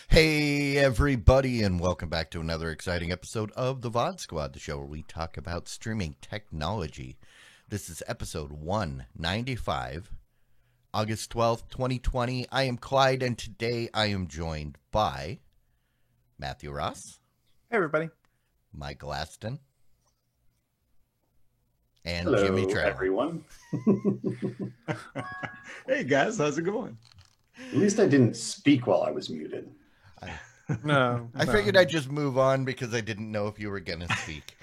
Hey everybody, and welcome back to another exciting episode of the VOD Squad, the show where we talk about streaming technology. This is episode 195, August 12th, 2020. I am Clyde, and today I am joined by Matthew Ross. Hey everybody. Michael Aston. And Hello, Jimmy Trevor. Everyone. Hey guys, how's it going? At least I didn't speak while I was muted. No, I figured I'd just move on because I didn't know if you were going to speak.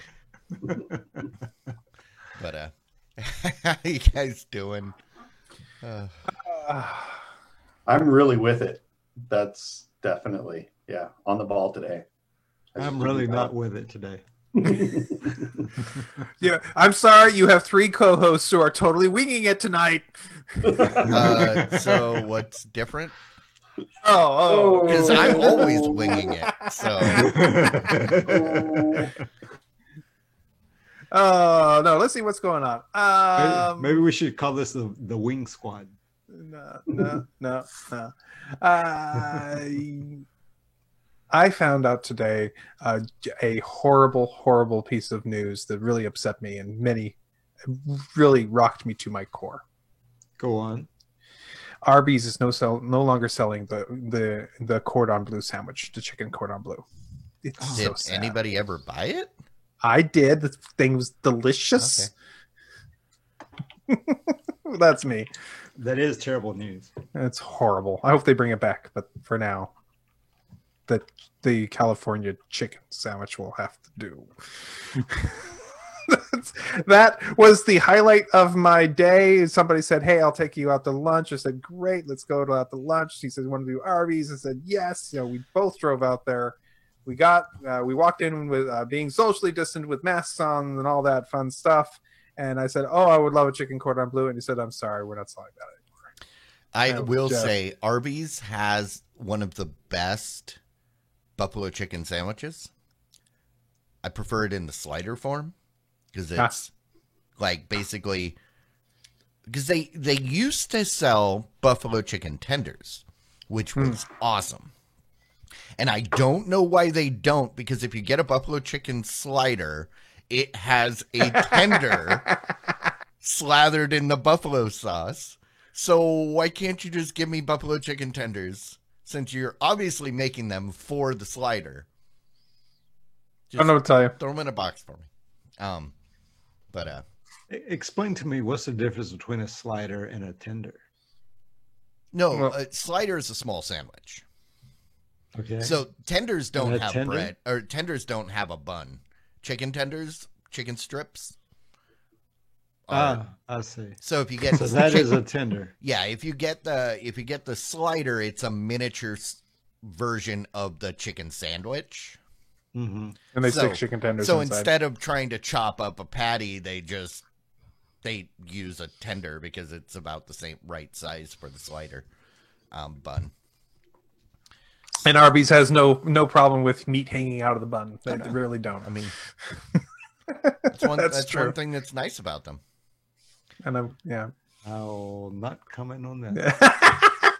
But, how you guys doing? I'm really with it. That's definitely, on the ball today. I'm really not with it today. Yeah, I'm sorry. You have three co-hosts who are totally winging it tonight. So what's different? Oh, Because I'm always winging it. So, oh no. Let's see what's going on. Maybe we should call this the Wing Squad. No. I found out today a horrible piece of news that really upset me and really rocked me to my core. Go on. Arby's is no longer selling the cordon bleu sandwich, the chicken cordon bleu. It's so did sad. anybody ever buy it? I did. The thing was delicious. That's me. That is terrible news. It's horrible. I hope they bring it back, but for now, the California chicken sandwich will have to do. That was the highlight of my day. Somebody said, "Hey, I'll take you out to lunch." I said, "Great, let's go out to lunch." He said, "Want to do Arby's?" I said, "Yes." We both drove out there. We walked in with being socially distant with masks on and all that fun stuff. And I said, "Oh, I would love a chicken cordon bleu." And he said, "I'm sorry, we're not selling that anymore." I will say Arby's has one of the best buffalo chicken sandwiches. I prefer it in the slider form because it's like basically because they used to sell buffalo chicken tenders, which was awesome. And I don't know why they don't, because if you get a buffalo chicken slider, it has a tender slathered in the buffalo sauce. So why can't you just give me buffalo chicken tenders, since you're obviously making them for the slider? I don't know what to tell you. Throw them in a box for me. Explain to me, what's the difference between a slider and a tender? No, a slider is a small sandwich. Okay. So tenders don't have tender? bread, or tenders don't have a bun. Chicken tenders, chicken strips. I see. So if you get So that is a tender. Yeah, if you get the slider, it's a miniature version of the chicken sandwich. Mm-hmm. And they stick chicken tenders So inside. instead of trying to chop up a patty, they use a tender because it's about the same right size for the slider bun. And Arby's has no problem with meat hanging out of the bun. They really don't. I mean, that's That's one true. thing that's nice about them. And I'll not comment on that.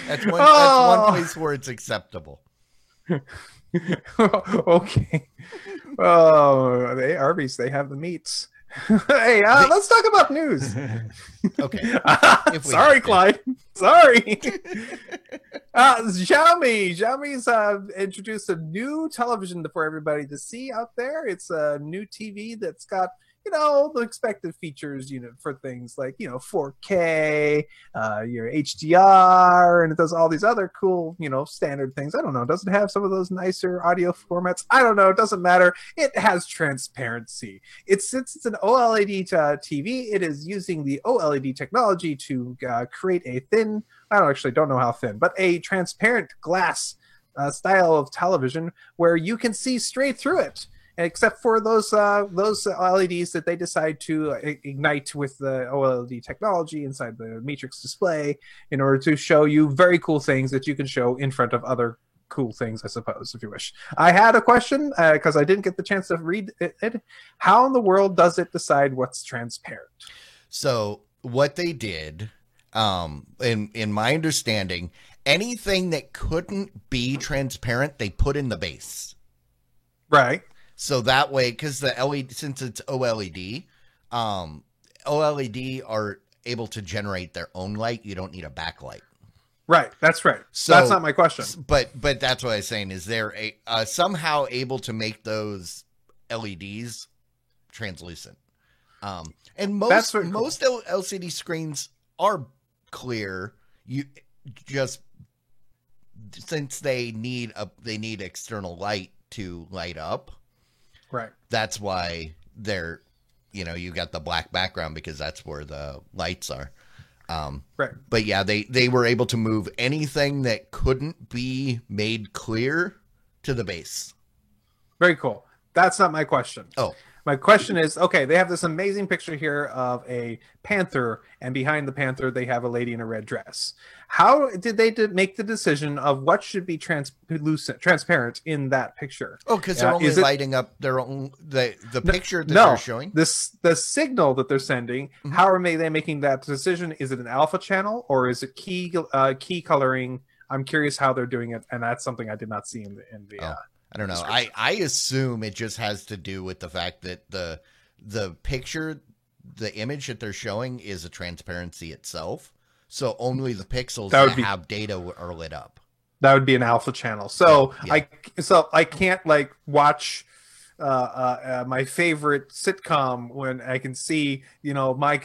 That's one place where it's acceptable. Okay. Oh, Arby's, they have the meats. Hey, let's talk about news. Okay. If we Sorry, have to. Clyde. Sorry. Xiaomi's introduced a new television for everybody to see out there. It's a new TV that's got the expected features, for things like, 4K, your HDR, and it does all these other cool, standard things. I don't know. Does it have some of those nicer audio formats? I don't know. It doesn't matter. It has transparency. Since it's an OLED TV, it is using the OLED technology to create a thin, don't know how thin, but a transparent glass style of television where you can see straight through it, except for those LEDs that they decide to ignite with the OLED technology inside the matrix display in order to show you very cool things that you can show in front of other cool things, I suppose, if you wish. I had a question because I didn't get the chance to read it. How in the world does it decide what's transparent? So what they did, in my understanding, anything that couldn't be transparent, they put in the base. Right. So that way, because the LED, since it's OLED, OLED are able to generate their own light. You don't need a backlight. Right. That's right. So that's not my question. But that's what I was saying. Is they're somehow able to make those LEDs translucent. And most cool. most LCD screens are clear. You just since they need external light to light up. Right. That's why they're, you got the black background because that's where the lights are. Right. But yeah, they were able to move anything that couldn't be made clear to the base. Very cool. That's not my question. Oh. My question is, okay, they have this amazing picture here of a panther, and behind the panther, they have a lady in a red dress. How did they make the decision of what should be transparent in that picture? Oh, because they're only lighting up their own the picture that they're showing. The signal that they're sending. Mm-hmm. How are they making that decision? Is it an alpha channel or is it key coloring? I'm curious how they're doing it, and that's something I did not see in the. I don't know. I assume it just has to do with the fact that the picture, the image that they're showing is a transparency itself. So only the pixels that have data are lit up. That would be an alpha channel. So yeah. I can't watch my favorite sitcom when I can see my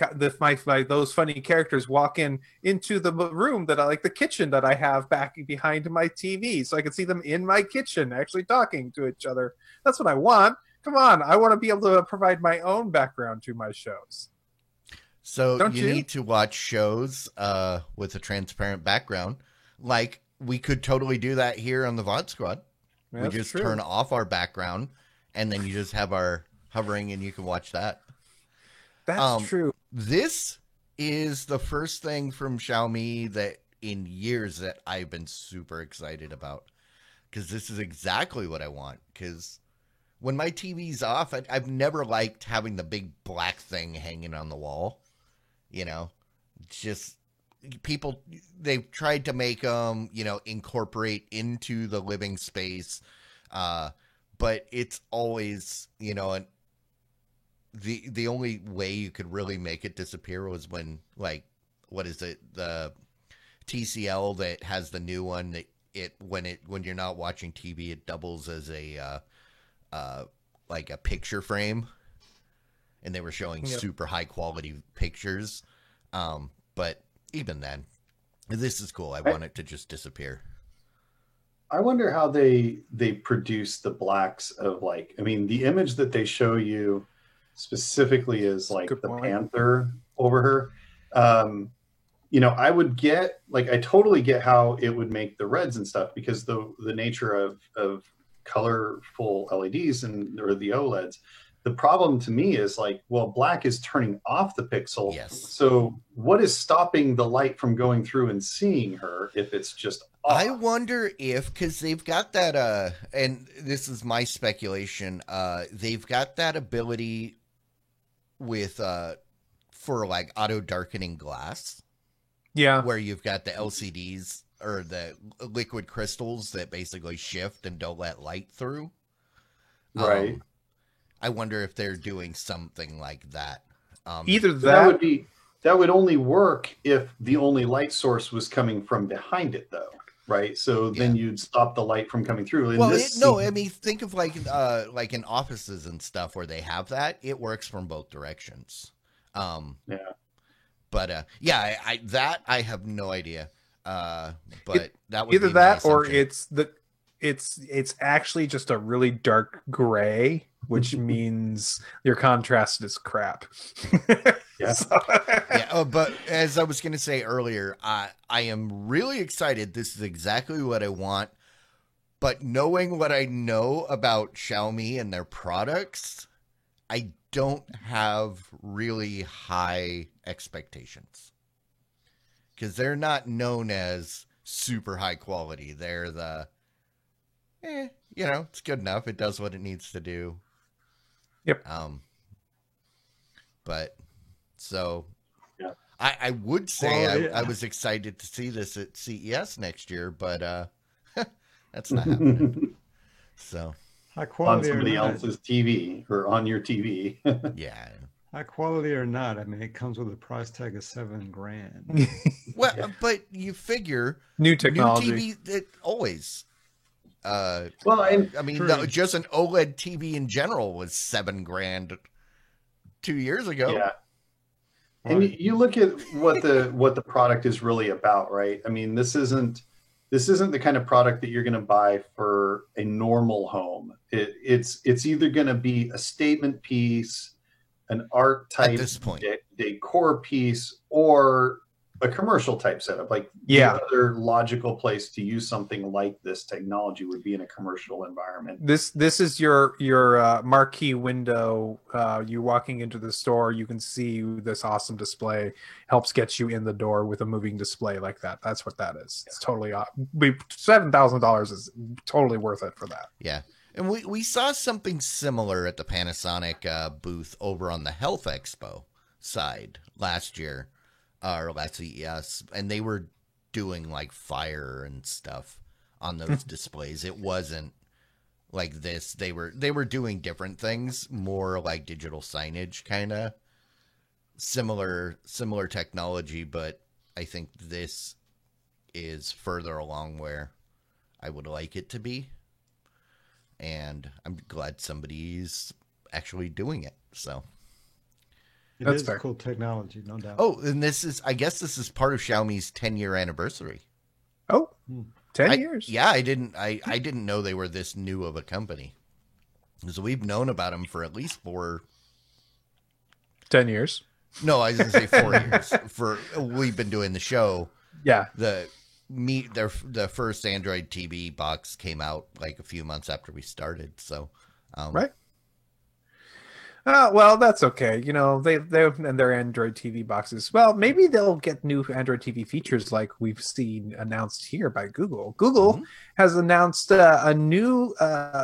those funny characters walk into the room that I like, the kitchen that I have back behind my TV, so I can see them in my kitchen actually talking to each other. That's what I want. Come on, I want to be able to provide my own background to my shows. So you need to watch shows with a transparent background. Like we could totally do that here on the VOD Squad. Yeah, we just turn off our background. And then you just have our hovering and you can watch that. That's true. This is the first thing from Xiaomi that in years that I've been super excited about. Because this is exactly what I want. Because when my TV's off, I've never liked having the big black thing hanging on the wall. Just people, they've tried to make them, incorporate into the living space. But it's always, the only way you could really make it disappear was when, what is it? The TCL that has the new one that when you're not watching TV, it doubles as a picture frame, and they were showing super high quality pictures. But even then, this is cool. I want it to just disappear. I wonder how they produce the blacks of the image that they show you specifically is the panther over her. I would get I totally get how it would make the reds and stuff because the nature of colorful LEDs or the OLEDs. The problem to me is black is turning off the pixel. Yes. So what is stopping the light from going through and seeing her if it's just off? I wonder if, because they've got that, and this is my speculation, they've got that ability with, for auto darkening glass. Yeah. Where you've got the LCDs or the liquid crystals that basically shift and don't let light through. Right. I wonder if they're doing something like that. Either that would only work if the only light source was coming from behind it, though. right? So then you'd stop the light from coming through. And Well, this I mean, think of like in offices and stuff where they have that. It works from both directions. Yeah. But I have no idea. But that would either be my that or assumption. it's actually just a really dark gray, which means your contrast is crap. Yeah. Yeah, but as I was going to say earlier, I am really excited. This is exactly what I want. But knowing what I know about Xiaomi and their products, I don't have really high expectations. Because they're not known as super high quality. They're the, it's good enough. It does what it needs to do. Yep. But so yeah. I would say Well, I was excited to see this at CES next year, but that's not happening. So high On quality or somebody not, else's TV or on your TV. yeah. high quality or not, I mean, it comes with a price tag of $7,000. Well, but you figure New technology. new TV it always. Well, I mean, True. just an OLED TV in general was $7,000 2 years ago. yeah. And you look at what the product is really about, right? I mean, this isn't the kind of product that you're going to buy for a normal home. It's either going to be a statement piece, an art type At this point. decor piece, or a commercial type setup. Like the other logical place to use something like this technology would be in a commercial environment. This is your marquee window. You walking into the store, you can see this awesome display. Helps get you in the door with a moving display like that. That's what that is. It's totally $7,000 is totally worth it for that. Yeah. And we saw something similar at the Panasonic booth over on the Health Expo side last year, or last CES, and they were doing like fire and stuff on those displays. It wasn't like this. They were doing different things, more like digital signage, kind of similar technology, but I think this is further along where I would like it to be. And I'm glad somebody's actually doing it. So That's fair. cool technology, no doubt. oh, and I guess this is part of Xiaomi's 10-year anniversary. Oh, 10 years. Yeah, I didn't know they were this new of a company. Because we've known about them for at least 10 years. No, I was going to say 4 years. We've been doing the show. Yeah. The first Android TV box came out like a few months after we started. So Right. Well, that's okay. You know, they and their Android TV boxes. Well, maybe they'll get new Android TV features like we've seen announced here by Google. Google has announced a new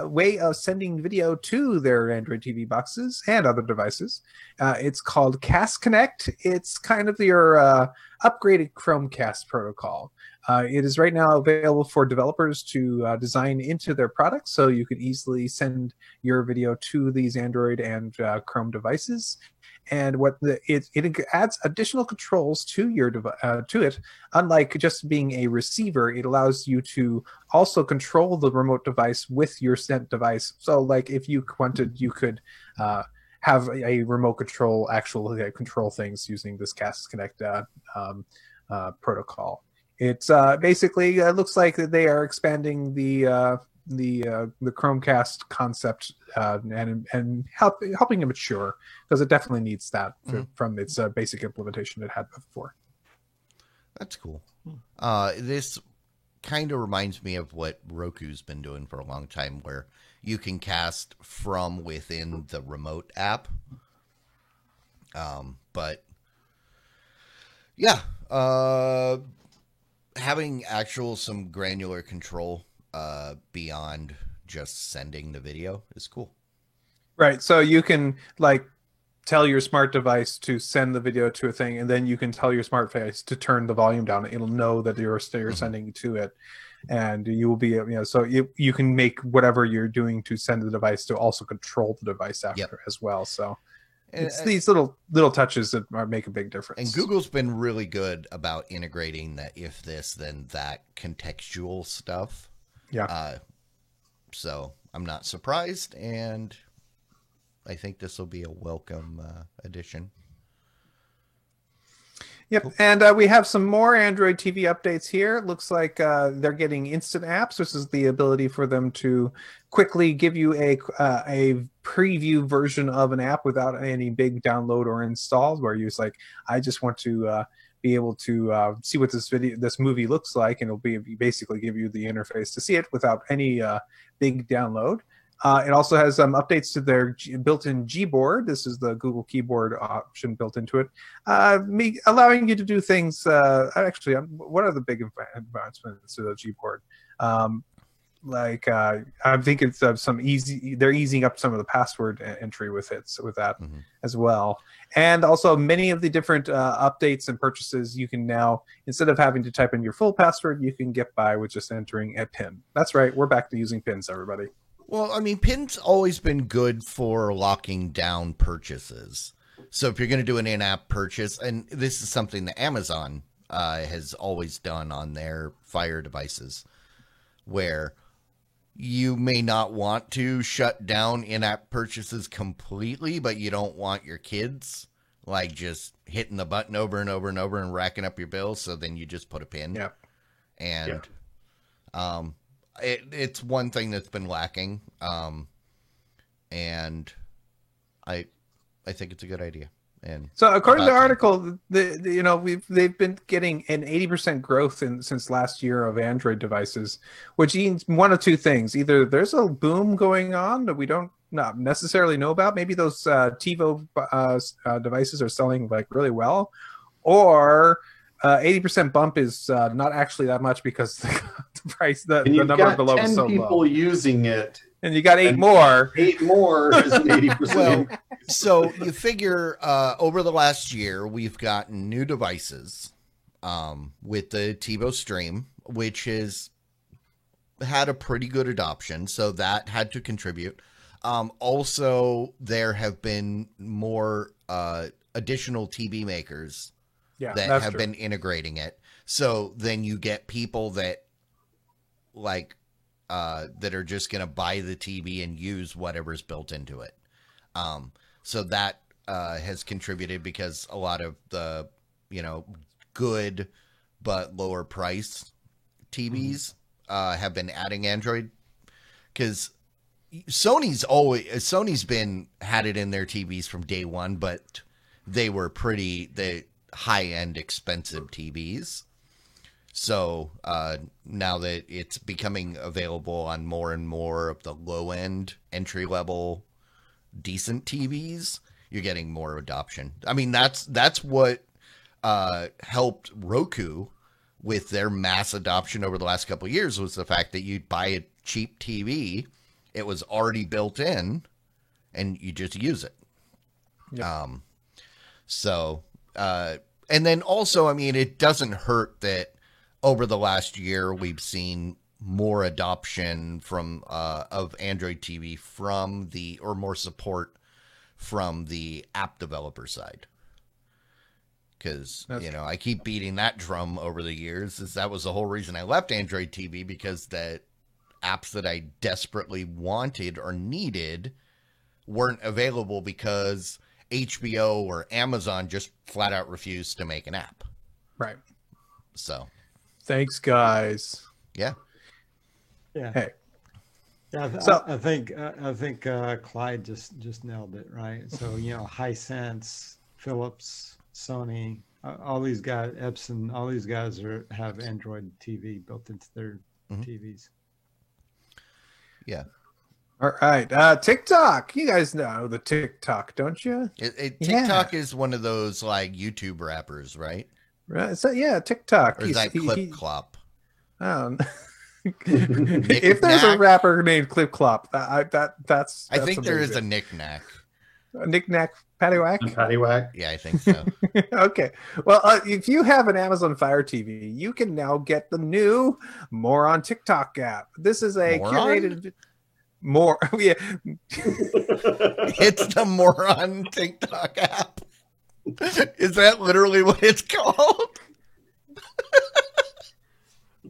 way of sending video to their Android TV boxes and other devices. It's called Cast Connect. It's kind of your upgraded Chromecast protocol. It is right now available for developers to design into their products, so you could easily send your video to these Android and Chrome devices. And it adds additional controls to it. Unlike just being a receiver, it allows you to also control the remote device with your sent device. So, like if you wanted, you could have a remote control, actually control things using this Cast Connect protocol. It's basically looks like they are expanding the Chromecast concept and helping it mature, because it definitely needs that from its basic implementation it had before. That's cool. This kind of reminds me of what Roku's been doing for a long time, where you can cast from within the remote app. But yeah, having some granular control beyond just sending the video is cool. Right. So you can tell your smart device to send the video to a thing, and then you can tell your smart device to turn the volume down. It'll know that you're sending to it, and you will be, so you can make whatever you're doing to send the device to also control the device after as well. So It's these little touches that make a big difference. And Google's been really good about integrating that if this, then that contextual stuff. Yeah. So I'm not surprised, and I think this will be a welcome addition. Yep, and we have some more Android TV updates here. It looks like they're getting instant apps. This is the ability for them to quickly give you a preview version of an app without any big download or installs. Where you're like, I just want to be able to see what this movie looks like, and it'll basically give you the interface to see it without any big download. It also has updates to their built-in Gboard. This is the Google Keyboard option built into it, allowing you to do things. Actually, what are the big advancements to the Gboard? I think it's they're easing up some of the password entry with that as well. And also many of the different updates and purchases, you can now, instead of having to type in your full password, you can get by with just entering a PIN. That's right. We're back to using PINs, everybody. Well, I mean, PIN's always been good for locking down purchases. So if you're going to do an in-app purchase, and this is something that Amazon has always done on their Fire devices, where you may not want to shut down in-app purchases completely, but you don't want your kids like just hitting the button over and over and over and racking up your bills. So then you just put a PIN. Yep. And it's one thing that's been lacking, and I think it's a good idea. And so, according to the article, they've been getting an 80% growth since last year of Android devices, which means one of two things: either there's a boom going on that we don't not necessarily know about, maybe those TiVo devices are selling like really well, or 80% bump is not actually that much because the price, the number below is so low. 10 people using it, and you got 8 more. 8 more is an 80%. Well, so you figure over the last year, we've gotten new devices with the TiVo Stream, which has had a pretty good adoption. So that had to contribute. Also, there have been more additional TV makers that have been integrating it. So then you get people that that are just going to buy the TV and use whatever's built into it. So that has contributed because a lot of the, good but lower price TVs have been adding Android, because Sony's had it in their TVs from day one, but they were the high-end expensive TVs. So now that it's becoming available on more and more of the low-end, entry-level, decent TVs, you're getting more adoption. I mean, that's what helped Roku with their mass adoption over the last couple of years, was the fact that you'd buy a cheap TV, it was already built in, and you just use it. Yep. And then also, I mean, it doesn't hurt that over the last year we've seen more adoption of Android TV or more support from the app developer side. Because, I keep beating that drum over the years. That was the whole reason I left Android TV, because the apps that I desperately wanted or needed weren't available because HBO or Amazon just flat out refused to make an app. Right. So. Thanks, guys. Yeah. Yeah. Hey. Yeah. I think Clyde just nailed it, right? So, Hisense, Philips, Sony, all these guys, Epson, all these guys have Android TV built into their TVs. Yeah. All right. TikTok. You guys know the TikTok, don't you? TikTok is one of those like YouTube rappers, right? Right. So yeah, TikTok. Or is that Clip Clop? If there's a rapper named Clip Clop, that's I think there is a knick-knack. A knick-knack paddywhack? Paddywhack? Yeah, I think so. Okay. Well, if you have an Amazon Fire TV, you can now get the new More on TikTok app. This is a curated... More, yeah. It's the Moron TikTok app. Is that literally what it's called?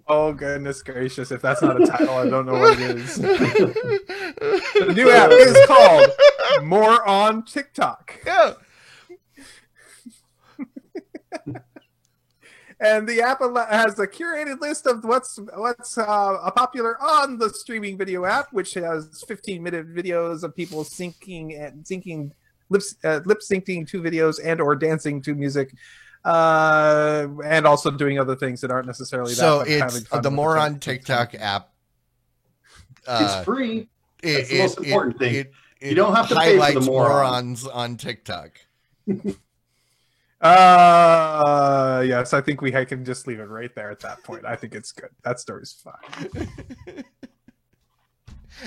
Oh, goodness gracious. If that's not a title, I don't know what it is. The new app is called More on TikTok. Yeah. And the app has a curated list of what's popular on the streaming video app, which has 15-minute videos of people lip syncing to videos and or dancing to music, and also doing other things that aren't necessarily so that. So it's the Moron TikTok app. It's free. That's the most important thing. You don't have to pay for the morons on TikTok. Yes, I think we can just leave it right there at that point. I think it's good. That story's fine.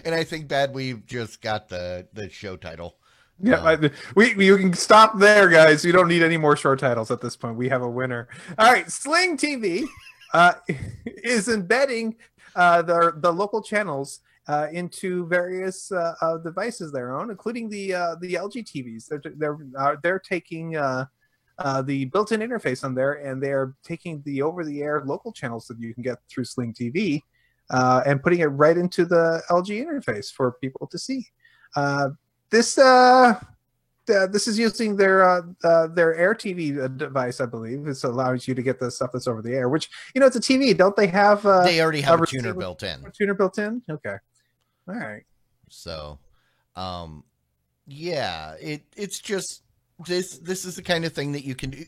And I think bad we've just got the show title. Yeah, we can stop there, guys. We don't need any more short titles at this point. We have a winner. All right, Sling TV is embedding the local channels into various devices they own, including the LG TVs. They're taking the built-in interface on there, and they're taking the over-the-air local channels that you can get through Sling TV and putting it right into the LG interface for people to see. This is using their Air TV device, I believe. This allows you to get the stuff that's over the air, which, it's a TV. Don't they have? They already have a tuner built in. A tuner built in? Okay. All right. So, yeah, it's just this is the kind of thing that you can do.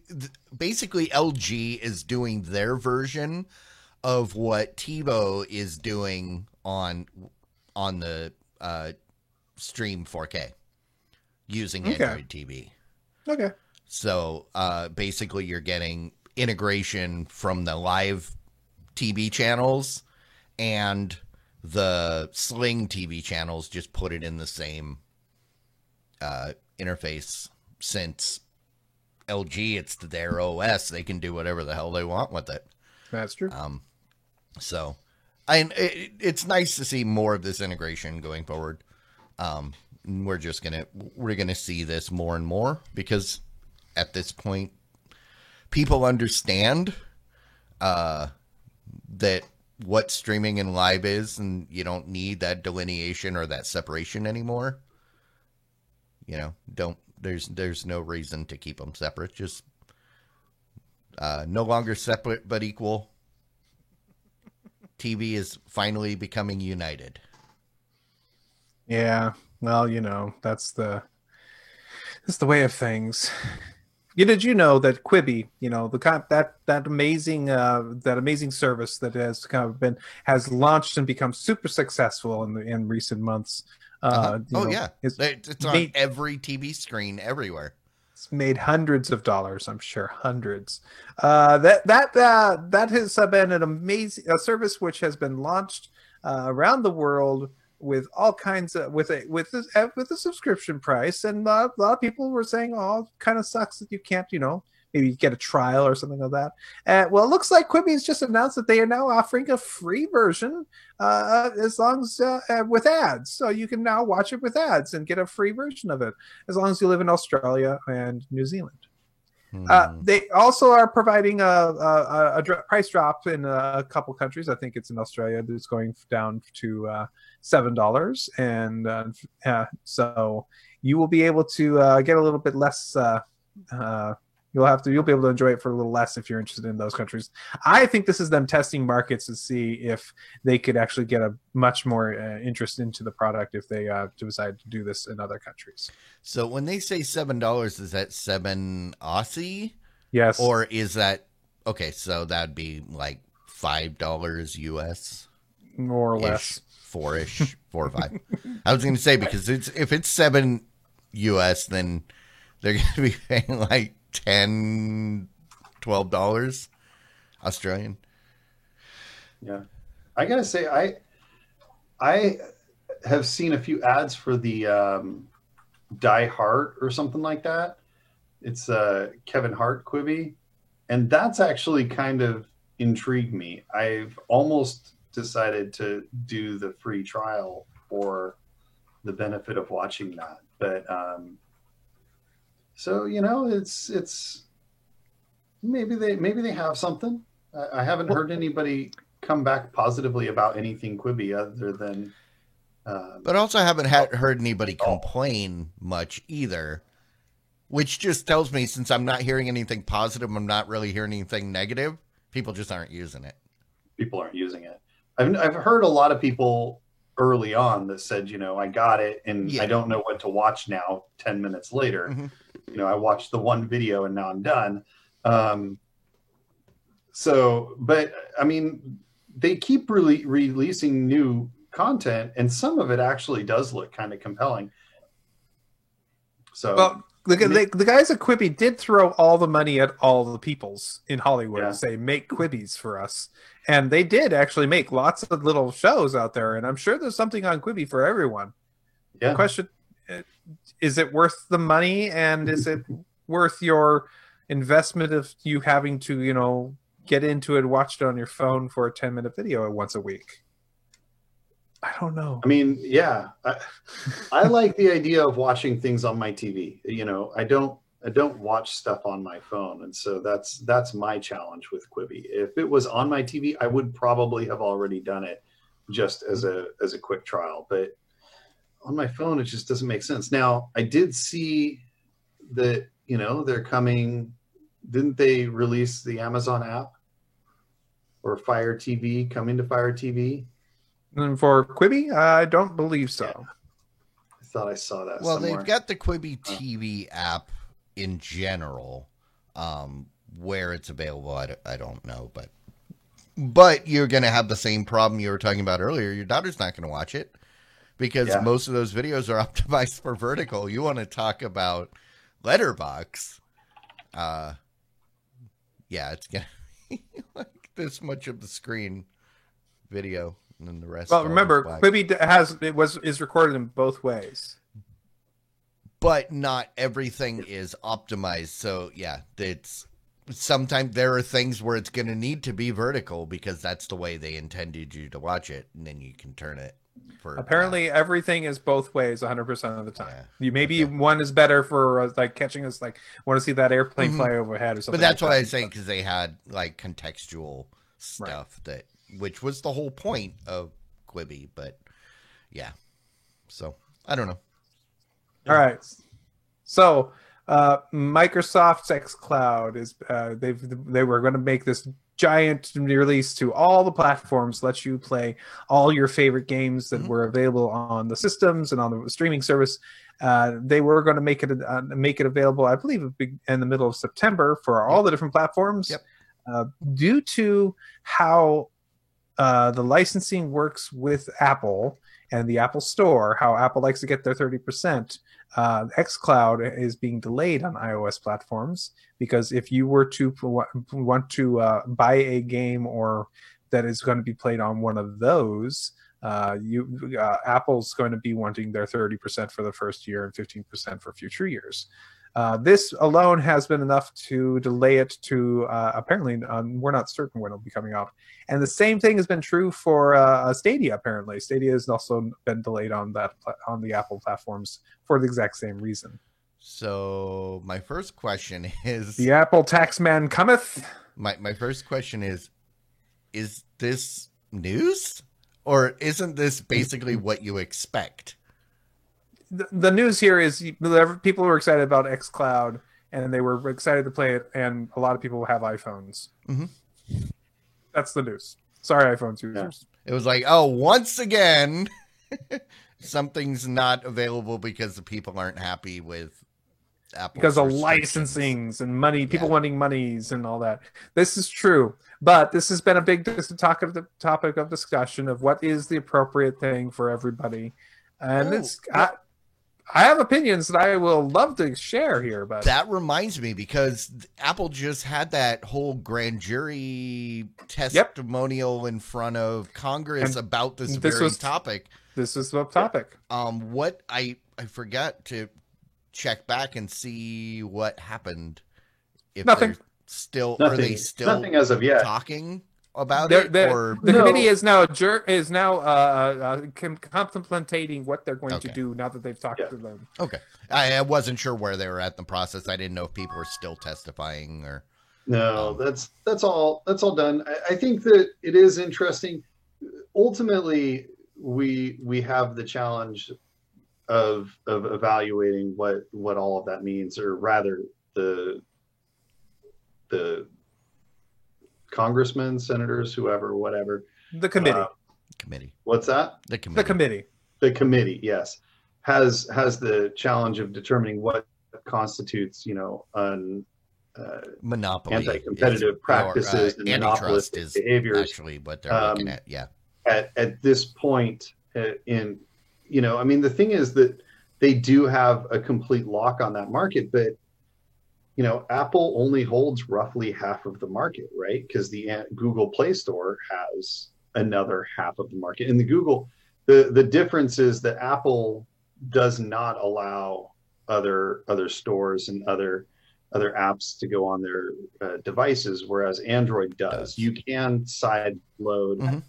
Basically, LG is doing their version of what TiVo is doing on the stream 4K using Android TV. Okay. So basically you're getting integration from the live TV channels and the Sling TV channels, just put it in the same interface. Since LG, it's their OS, they can do whatever the hell they want with it. That's true. So it's nice to see more of this integration going forward. We're gonna see this more and more, because at this point people understand that what streaming and live is, and you don't need that delineation or that separation anymore. There's no reason to keep them separate. Just no longer separate but equal. TV is finally becoming united. Yeah, well, that's the way of things. Did you know that Quibi, that amazing service that has has launched and become super successful in recent months. Yeah, it's on every TV screen everywhere. It's made hundreds of dollars, I'm sure, hundreds. That has been an amazing service which has been launched around the world with all kinds of with a subscription price, and a lot of people were saying, "Oh, it kind of sucks that you can't, maybe get a trial or something like that." Well, it looks like Quibi's just announced that they are now offering a free version, as long as with ads. So you can now watch it with ads and get a free version of it, as long as you live in Australia and New Zealand. They also are providing a price drop in a couple countries. I think it's in Australia. It's going down to $7, and so you will be able to get a little bit less. You'll be able to enjoy it for a little less if you're interested in those countries. I think this is them testing markets to see if they could actually get a much more interest into the product if they decide to do this in other countries. So when they say $7, is that $7 Aussie? Yes. Or is that okay? So that'd be like $5 US, more or less, 4 or 5. I was going to say, because if it's $7 US, then they're going to be paying like $10-12 Australian. Yeah, I gotta say, I have seen a few ads for the Die Hard or something like that. It's Kevin Hart Quibi, and that's actually kind of intrigued me. I've almost decided to do the free trial for the benefit of watching that. But so it's maybe they have something. I haven't heard anybody come back positively about anything Quibi other than. But also haven't heard anybody complain much either, which just tells me, since I'm not hearing anything positive, I'm not really hearing anything negative. People just aren't using it. People aren't using it. I've heard a lot of people early on that said, I got it and I don't know what to watch now 10 minutes later. Mm-hmm. I watched the one video and now I'm done. But I mean, they keep releasing new content, and some of it actually does look kind of compelling. So, well, the guys at Quibi did throw all the money at all the peoples in Hollywood and say, make Quibis for us. And they did actually make lots of little shows out there, and I'm sure there's something on Quibi for everyone. Yeah. The question, is it worth the money, and is it worth your investment of you having to, get into it, watch it on your phone for a 10-minute video once a week? I don't know. I mean, yeah, I like the idea of watching things on my TV. I don't watch stuff on my phone, and so that's my challenge with Quibi. If it was on my TV, I would probably have already done it just as a quick trial. But on my phone, it just doesn't make sense. Now, I did see that they're coming. Didn't they release the Amazon app or Fire TV coming to Fire TV? And for Quibi, I don't believe so. Yeah. I thought I saw that. Well, somewhere. they've got the Quibi TV app in general. Where it's available, I don't know, but you're going to have the same problem you were talking about earlier. Your daughter's not going to watch it because most of those videos are optimized for vertical. You want to talk about Letterboxd? It's going to be like this much of the screen video. And then the rest. Well, remember, Quibi is recorded in both ways, but not everything is optimized. So it's sometimes there are things where it's going to need to be vertical because that's the way they intended you to watch it, and then you can turn it. Apparently, everything is both ways 100% of the time. One is better for catching us, want to see that airplane fly overhead or something. But that's what I was saying, because they had contextual stuff which was the whole point of Quibi, but so I don't know. All right, so Microsoft's xCloud is they were going to make this giant release to all the platforms, let you play all your favorite games that were available on the systems and on the streaming service. They were going to make it available, I believe, in the middle of September for all the different platforms. Due to how the licensing works with Apple and the Apple Store, how Apple likes to get their 30%, xCloud is being delayed on iOS platforms, because if you were to want to buy a game or that is going to be played on one of those, Apple's going to be wanting their 30% for the first year and 15% for future years. This alone has been enough to delay it to apparently we're not certain when it'll be coming out. And the same thing has been true for Stadia. Apparently, Stadia has also been delayed on the Apple platforms for the exact same reason. So my first question is: the Apple taxman cometh. My first question is this news, or isn't this basically what you expect? The news here is people were excited about xCloud, and they were excited to play it, and a lot of people have iPhones. That's the news. Sorry, iPhone users. It was like, once again, something's not available because the people aren't happy with Apple. Because of licensings and money, people wanting monies and all that. This is true. But this has been a big topic of discussion of what is the appropriate thing for everybody. And I have opinions that I will love to share here, but that reminds me, because Apple just had that whole grand jury testimonial in front of Congress about this very topic. This is the topic. What I forgot to check back and see what happened. If nothing. Are they still nothing as of yet talking, about it? Or the committee is now contemplating what they're going to do now that they've talked to them. Okay, I wasn't sure where they were at in the process. I didn't know if people were still testifying or. No, that's all done. I think that it is interesting. Ultimately, we have the challenge of evaluating what all of that means, or rather the congressmen, senators, whoever, whatever. The committee. Committee. What's that? The committee. The committee. The committee, yes, has the challenge of determining what constitutes, monopoly, anti-competitive practices, and monopolistic behaviors. Actually, what they're looking at, yeah. At this point, the thing is that they do have a complete lock on that market, but Apple only holds roughly half of the market, right? Because the Google Play Store has another half of the market, and the difference is that Apple does not allow other stores and other apps to go on their devices, whereas Android does. You can side load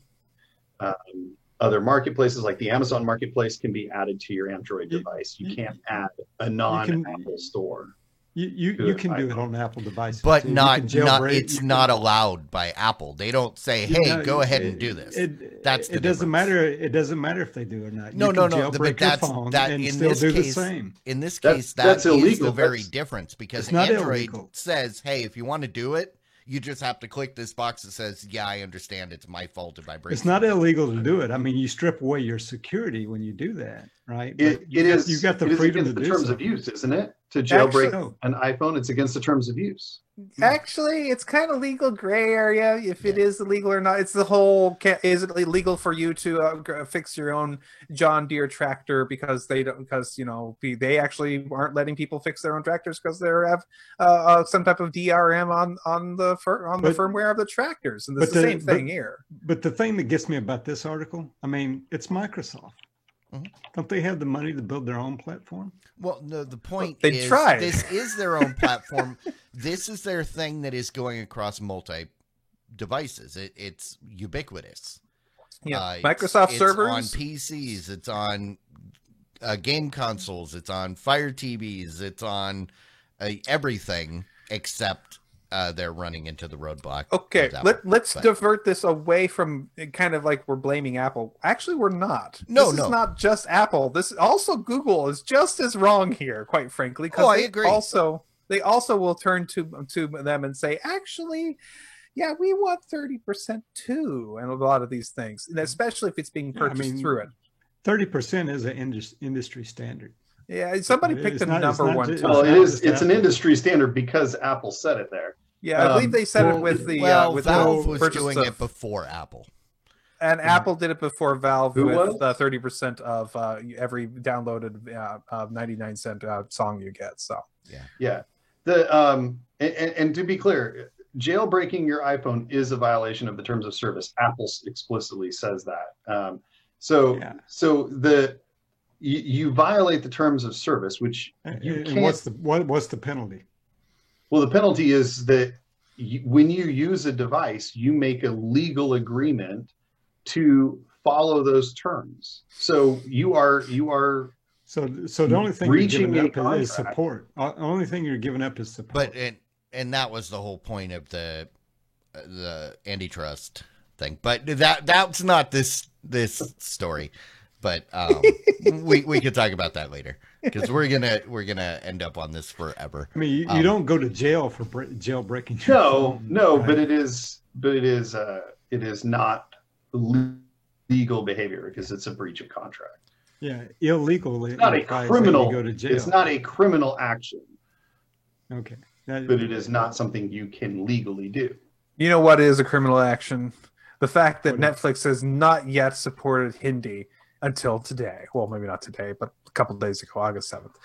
other marketplaces, like the Amazon Marketplace can be added to your Android device. You can't add a non-Apple store. You can do it on Apple devices, but it's not allowed by Apple. They don't say, "Hey, go ahead and do this." It doesn't matter. It doesn't matter if they do or not. No. But that in this case, in this case, that's illegal. Is the very difference, because Android says, "Hey, if you want to do it, you just have to click this box that says, yeah, I understand. It's my fault if I break it." It's not illegal to do it. I mean, you strip away your security when you do that, right? You've got the freedom to do the terms of use, isn't it? To jailbreak an iPhone, it's against the terms of use. Actually, it's kind of legal gray area if it is illegal or not. It's the whole, is it illegal for you to fix your own John Deere tractor because they actually aren't letting people fix their own tractors because they have some type of DRM on the firmware of the tractors, and it's the same thing here. But the thing that gets me about this article, I mean, it's Microsoft. Don't they have the money to build their own platform? Well, no, the point is tried. This is their own platform. This is their thing that is going across multi-devices. It's ubiquitous. Yeah, Microsoft servers. It's on PCs. It's on game consoles. It's on Fire TVs. It's on everything except they're running into the roadblock. Okay, let's divert this away from kind of like we're blaming Apple. Actually, we're not. This is not just Apple. This also Google is just as wrong here, quite frankly. I agree. They also will turn to them and say, actually, yeah, we want 30% too, and a lot of these things, and especially if it's being purchased through it. 30% is an industry standard. Yeah, somebody picked a number one. Well, it's an industry standard because Apple said it there. Yeah, I believe they said it with the with Valve was doing it before Apple, and Apple did it before Valve with 30% of every downloaded 99-cent song you get. So yeah. The and to be clear, jailbreaking your iPhone is a violation of the terms of service. Apple explicitly says that. You violate the terms of service, which you can't. What's the penalty? Well, the penalty is that when you use a device, you make a legal agreement to follow those terms. So you are. So the only thing you're giving up is support. The only thing you're giving up is support. But and that was the whole point of the antitrust thing. But that's not this story. But we could talk about that later, because we're gonna end up on this forever. I mean, you don't go to jail for jailbreaking. No, right? but it is not legal behavior because it's a breach of contract. Yeah, illegal. It's not a criminal. Go to jail. It's not a criminal action. Okay, but it is not something you can legally do. You know what is a criminal action? The fact that Netflix has not yet supported Hindi until today. Well, maybe not today, but a couple of days ago, August 7th.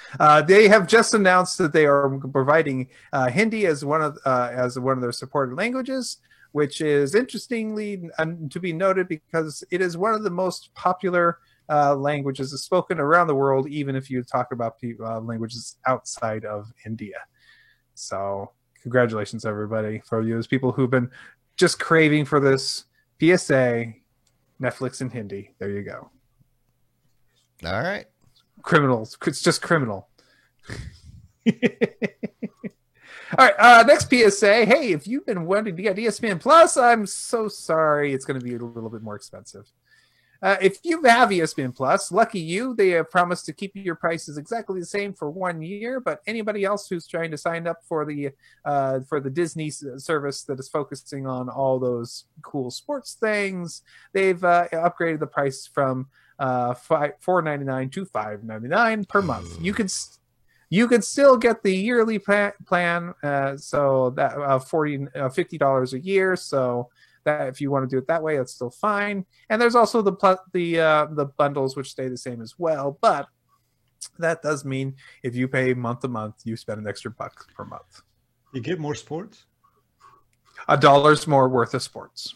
They have just announced that they are providing Hindi as one of their supported languages, which is interestingly to be noted because it is one of the most popular languages spoken around the world, even if you talk about languages outside of India. So congratulations, everybody, for you as people who've been just craving for this PSA, Netflix in Hindi. There you go. All right. Criminals. It's just criminal. All right. Next PSA. Hey, if you've been wanting to get ESPN Plus, I'm so sorry. It's going to be a little bit more expensive. If you have ESPN Plus, lucky you, they have promised to keep your prices exactly the same for 1 year. But anybody else who's trying to sign up for the Disney service that is focusing on all those cool sports things, they've upgraded the price from $4.99 to $5.99 per month. You could still get the yearly plan, so that $50 a year. So that if you want to do it that way, that's still fine. And there's also the bundles which stay the same as well. But that does mean if you pay month to month, you spend an extra $1 per month. You get more sports? $1 more worth of sports.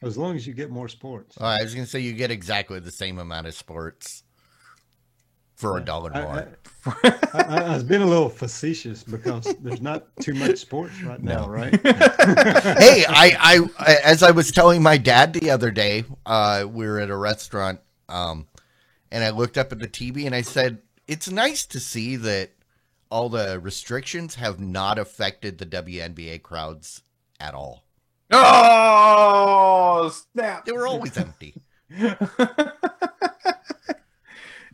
As long as you get more sports. Oh, I was going to say you get exactly the same amount of sports for $1 more. I was being a little facetious because there's not too much sports right now, right? Hey, I as I was telling my dad the other day, we were at a restaurant, and I looked up at the TV and I said, it's nice to see that all the restrictions have not affected the WNBA crowds at all. Oh, snap. They were always empty.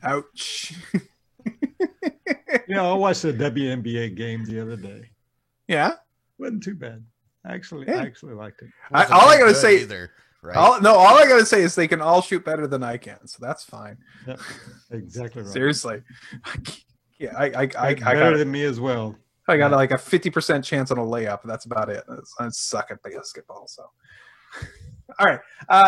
Ouch. I watched a WNBA game the other day. Yeah? Wasn't too bad. I actually liked it. All I gotta say, either, right? all I gotta say is they can all shoot better than I can, so that's fine. Yep, exactly right. Seriously, yeah, I better than me as well. I got like a 50% chance on a layup. That's about it. I suck at basketball, so. All right,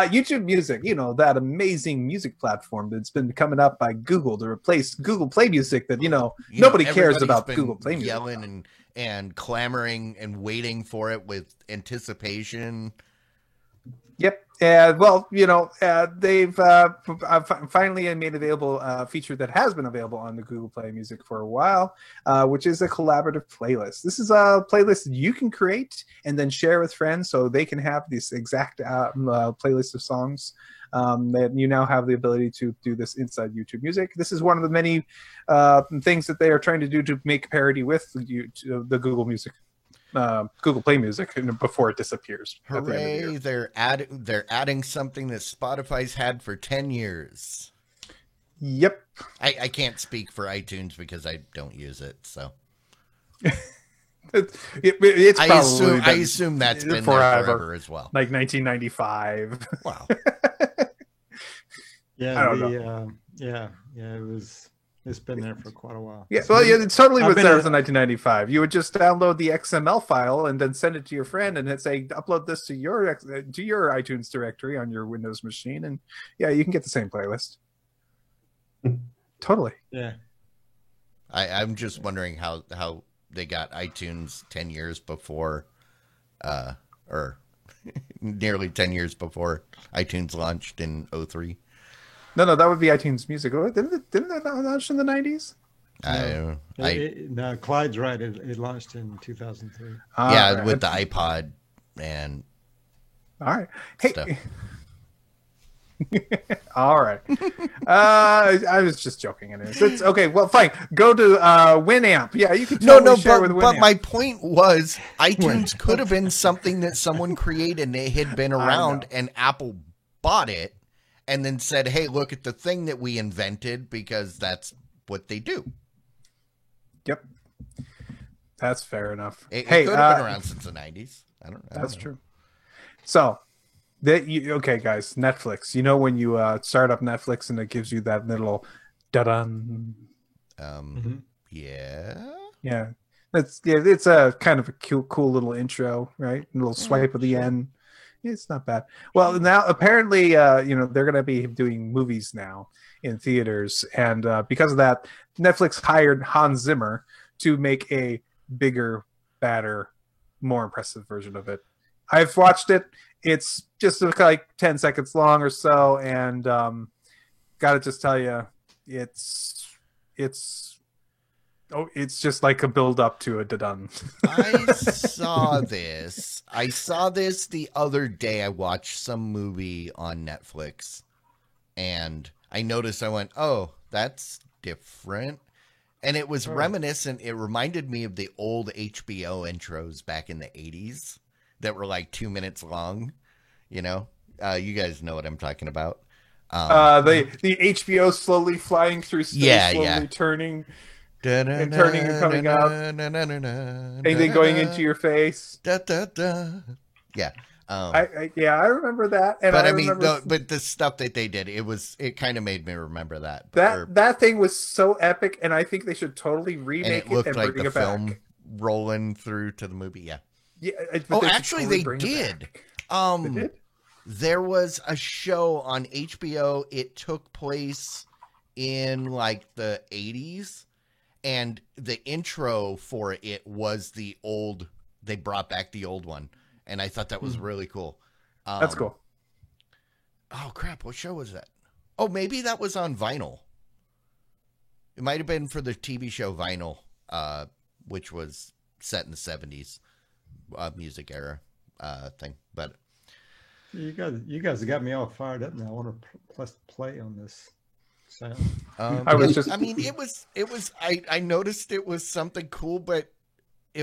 YouTube Music, that amazing music platform that's been coming up by Google to replace Google Play Music that, nobody cares about Google Play Music. Yelling and clamoring and waiting for it with anticipation. Yep. They've finally made available a feature that has been available on the Google Play Music for a while, which is a collaborative playlist. This is a playlist that you can create and then share with friends so they can have this exact playlist of songs. That you now have the ability to do this inside YouTube Music. This is one of the many things that they are trying to do to make parity with the Google Music. Google Play Music before it disappears. Hooray! They're adding something that Spotify's had for 10 years. Yep. I can't speak for iTunes because I don't use it. So it's probably I assume that's been there forever as well. Like 1995. Wow. Yeah, it's been there for quite a while. Yeah, well, yeah, it totally was there in 1995. You would just download the XML file and then send it to your friend and say, upload this to your iTunes directory on your Windows machine, and yeah, you can get the same playlist. Totally. Yeah. I'm just wondering how they got iTunes 10 years before, or nearly 10 years before iTunes launched in 2003. No, that would be iTunes Music. Didn't that launch in the 90s? No, Clyde's right. It launched in 2003. Yeah, right. With the iPod and. All right. Hey. Stuff. All right. I was just joking. It's okay. Well, fine. Go to Winamp. Yeah, you can share with Winamp. But my point was iTunes could have been something that someone created and it had been around and Apple bought it. And then said, hey, look at the thing that we invented because that's what they do. Yep. That's fair enough. It could have been around since the 90s. I don't know. That's true. So, okay, guys, Netflix. When you start up Netflix and it gives you that little da-dun. Yeah. Yeah. It's a kind of a cool little intro, right? A little swipe at the end. It's not bad. Well, now apparently, they're going to be doing movies now in theaters, and because of that, Netflix hired Hans Zimmer to make a bigger, badder, more impressive version of it. I've watched it. It's just like 10 seconds long or so, and gotta just tell you, it's Oh, it's just like a build up to a done. I saw this. I saw this the other day. I watched some movie on Netflix, and I noticed. I went, "Oh, that's different," and it was reminiscent. It reminded me of the old HBO intros back in the '80s that were like 2 minutes long. You know, you guys know what I'm talking about. The HBO slowly flying through space, slowly turning. And turning and coming out, and then going into your face. Yeah, I remember that. And but I mean, but the stuff that they did, it kind of made me remember that. That thing was so epic, and I think they should totally remake it and like bring the it film back. Rolling through to the movie. Yeah. Actually, they did. They did. There was a show on HBO. It took place in like the 80s. And the intro for it was the old, they brought back the old one. And I thought that was really cool. That's cool. Oh, crap. What show was that? Oh, maybe that was on Vinyl. It might have been for the TV show Vinyl, which was set in the 70s music era thing. But you guys have got me all fired up now. I want to press play on this. So, I mean, it was. I noticed it was something cool,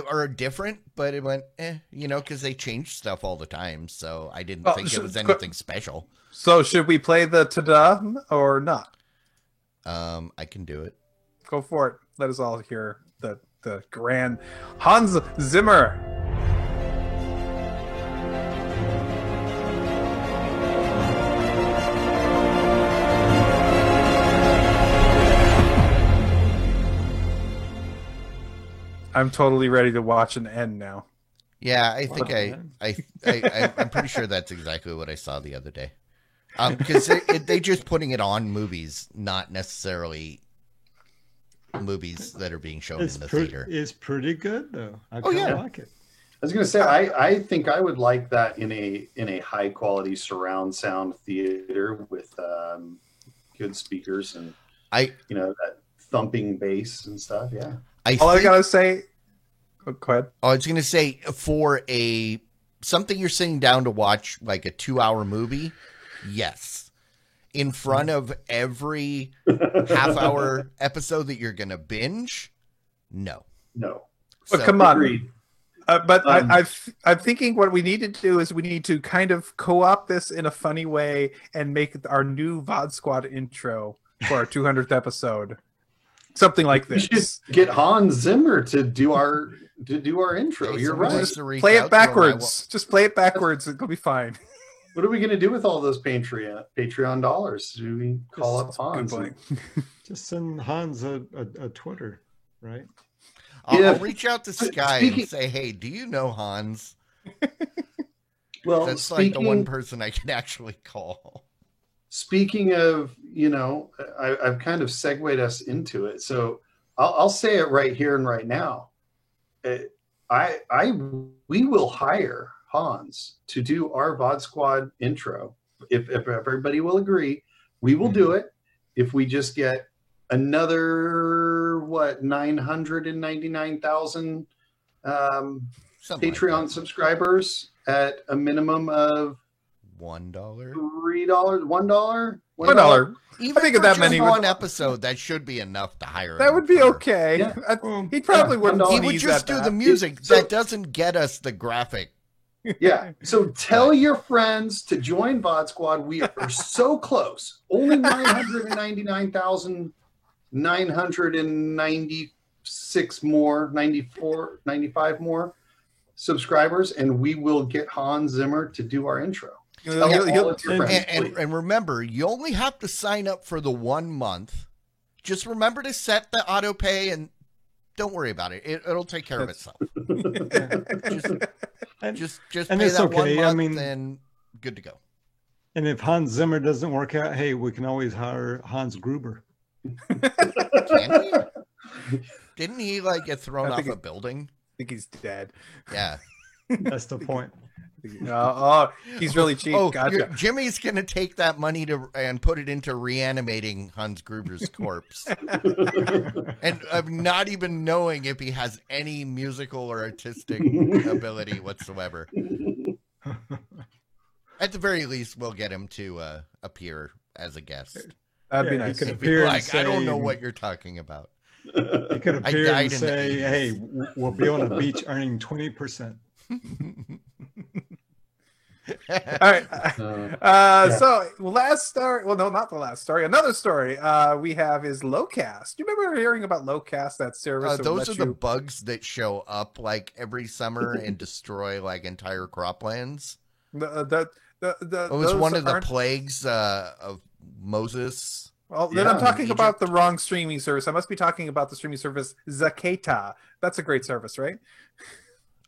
or different, but it went, because they change stuff all the time. So I didn't think it was anything special. So should we play the ta-da or not? I can do it. Go for it. Let us all hear the grand Hans Zimmer. I'm totally ready to watch an end now. Yeah, I think I'm pretty sure that's exactly what I saw the other day. Because they just putting it on movies, not necessarily movies that are being shown in the theater. It's pretty good though. I like it. I was going to say, I think I would like that in a high quality surround sound theater with good speakers and that thumping bass and stuff. Yeah. I gotta say, go ahead. I was gonna say, for something you're sitting down to watch, like a 2-hour movie, yes. In front of every half-hour episode that you're gonna binge, no. But come on. I'm thinking what we need to do is we need to kind of co-opt this in a funny way and make our new VOD Squad intro for our 200th episode. Something like this. We should get Hans Zimmer to do our intro. You're right. Just play it backwards. Just play it backwards. It'll be fine. What are we going to do with all those Patreon dollars? Do we call up Hans? Just send Hans a Twitter, right? I'll reach out to Sky and say, "Hey, do you know Hans?" Well, that's like the one person I can actually call. Speaking of, I've kind of segued us into it. So I'll say it right here and right now. We will hire Hans to do our VOD Squad intro. If everybody will agree, we will do it. If we just get another 999,000 Patreon subscribers at a minimum of $1, $3, $1. Even I think of that many one episode, that should be enough to hire. That would be okay. Yeah. He probably wouldn't. He would just do the music. That doesn't get us the graphic. Yeah. So tell your friends to join VOD Squad. We are so close. Only 999,996 more, 95 more subscribers, and we will get Hans Zimmer to do our intro. And remember, you only have to sign up for the 1 month. Just remember to set the auto pay and don't worry about it. It'll take care of itself. just pay that okay. 1 month and good to go. And if Hans Zimmer doesn't work out, hey, we can always hire Hans Gruber. Can he? Didn't he get thrown off a building? I think he's dead. Yeah. That's the point. Oh, he's really cheap. Oh, Gotcha. Jimmy's going to take that money and put it into reanimating Hans Gruber's corpse. And I'm not even knowing if he has any musical or artistic ability whatsoever. At the very least, we'll get him to appear as a guest. That'd be nice. He could appear Like, say, I don't know what you're talking about. He could appear and say, the "Hey, we'll be on a beach earning 20%." All right. So last story. Well, no, not the last story. Another story we have is Locast. Do you remember hearing about Locast? That service. Those are the bugs that show up like every summer and destroy like entire croplands. It was one of the plagues of Moses. Well, then I'm talking about the wrong streaming service. I must be talking about the streaming service Zakata. That's a great service, right?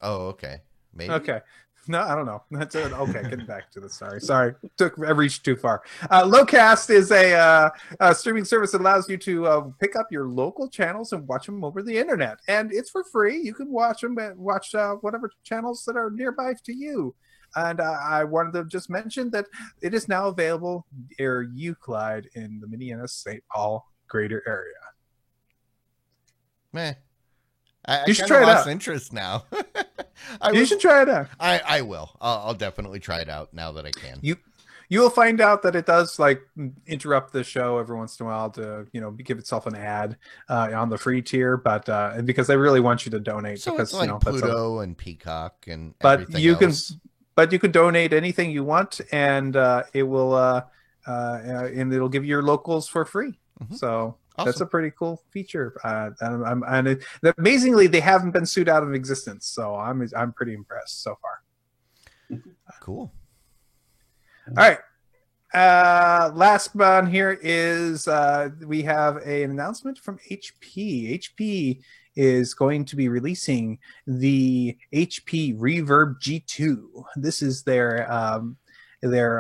Oh, okay. Maybe. Okay. No, I don't know. That's it. Okay, getting back to the story. Sorry, I reached too far. Locast is a streaming service that allows you to pick up your local channels and watch them over the internet, and it's for free. You can watch them, watch whatever channels that are nearby to you. And I wanted to just mention that it is now available near you, Clyde, in the Minneapolis-St. Paul greater area. Meh. I you should try it out. Interest now. You should try it out. I will. I'll definitely try it out now that I can. You will find out that it does like interrupt the show every once in a while to give itself an ad on the free tier, but because they really want you to donate. So because it's like Pluto and Peacock and but you else. But you can donate anything you want, and it will and it'll give you your locals for free. Mm-hmm. So awesome. That's a pretty cool feature. Amazingly, they haven't been sued out of existence. So I'm pretty impressed so far. Cool. All right. Last one here is we have an announcement from HP. HP is going to be releasing the HP Reverb G2. This is their VR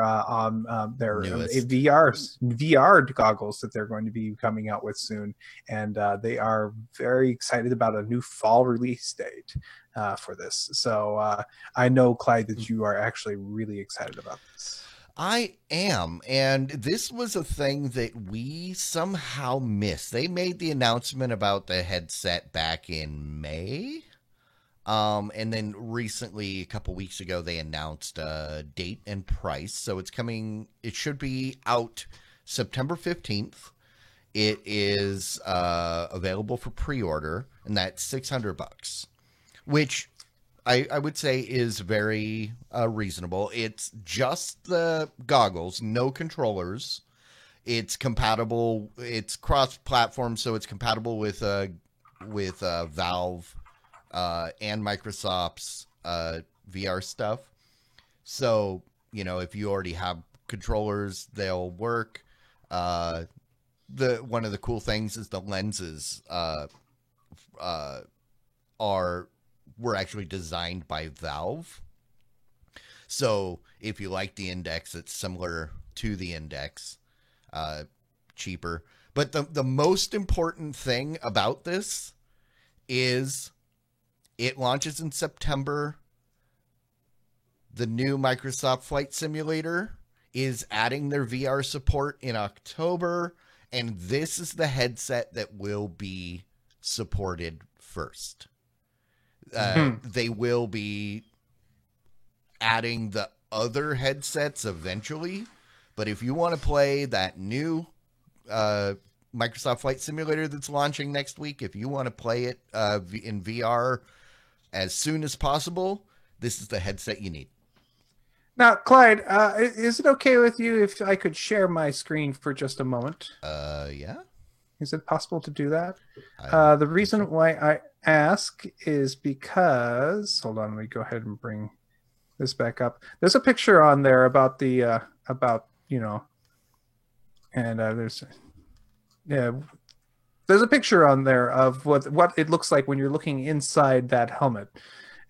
goggles that they're going to be coming out with soon, and they are very excited about a new fall release date for this. So I know, Clyde, that you are actually really excited about this. I am, and this was a thing that we somehow missed. They made the announcement about the headset back in May, and then recently, a couple weeks ago, they announced a date and price. So it's coming. It should be out September 15th. It is available for pre-order, and that's $600, which I would say is very reasonable. It's just the goggles, no controllers. It's compatible. It's cross-platform, so it's compatible with Valve and Microsoft's VR stuff. So if you already have controllers, they'll work. One of the cool things is the lenses were actually designed by Valve. So if you like the Index, it's similar to the Index, cheaper. But the most important thing about this is it launches in September. The new Microsoft Flight Simulator is adding their VR support in October, and this is the headset that will be supported first. They will be adding the other headsets eventually, but if you want to play that new Microsoft Flight Simulator that's launching next week, if you want to play it in VR as soon as possible, this is the headset you need. Now, Clyde, is it okay with you if I could share my screen for just a moment? Yeah. Is it possible to do that? The reason why I ask is because, hold on, let me go ahead and bring this back up. There's a picture on there about the and there's a picture on there of what it looks like when you're looking inside that helmet,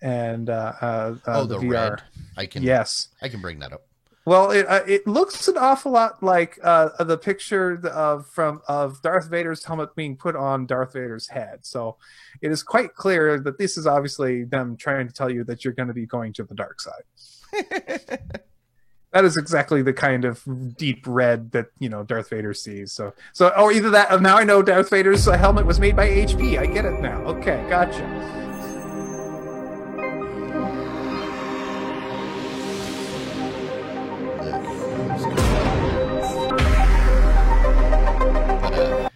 and the VR. Red. Yes, I can bring that up. Well, it looks an awful lot like the picture of Darth Vader's helmet being put on Darth Vader's head. So it is quite clear that this is obviously them trying to tell you that you're going to be going to the dark side. That is exactly the kind of deep red that, you know, Darth Vader sees. So or either that, now I know Darth Vader's helmet was made by HP. I get it now. Okay, gotcha.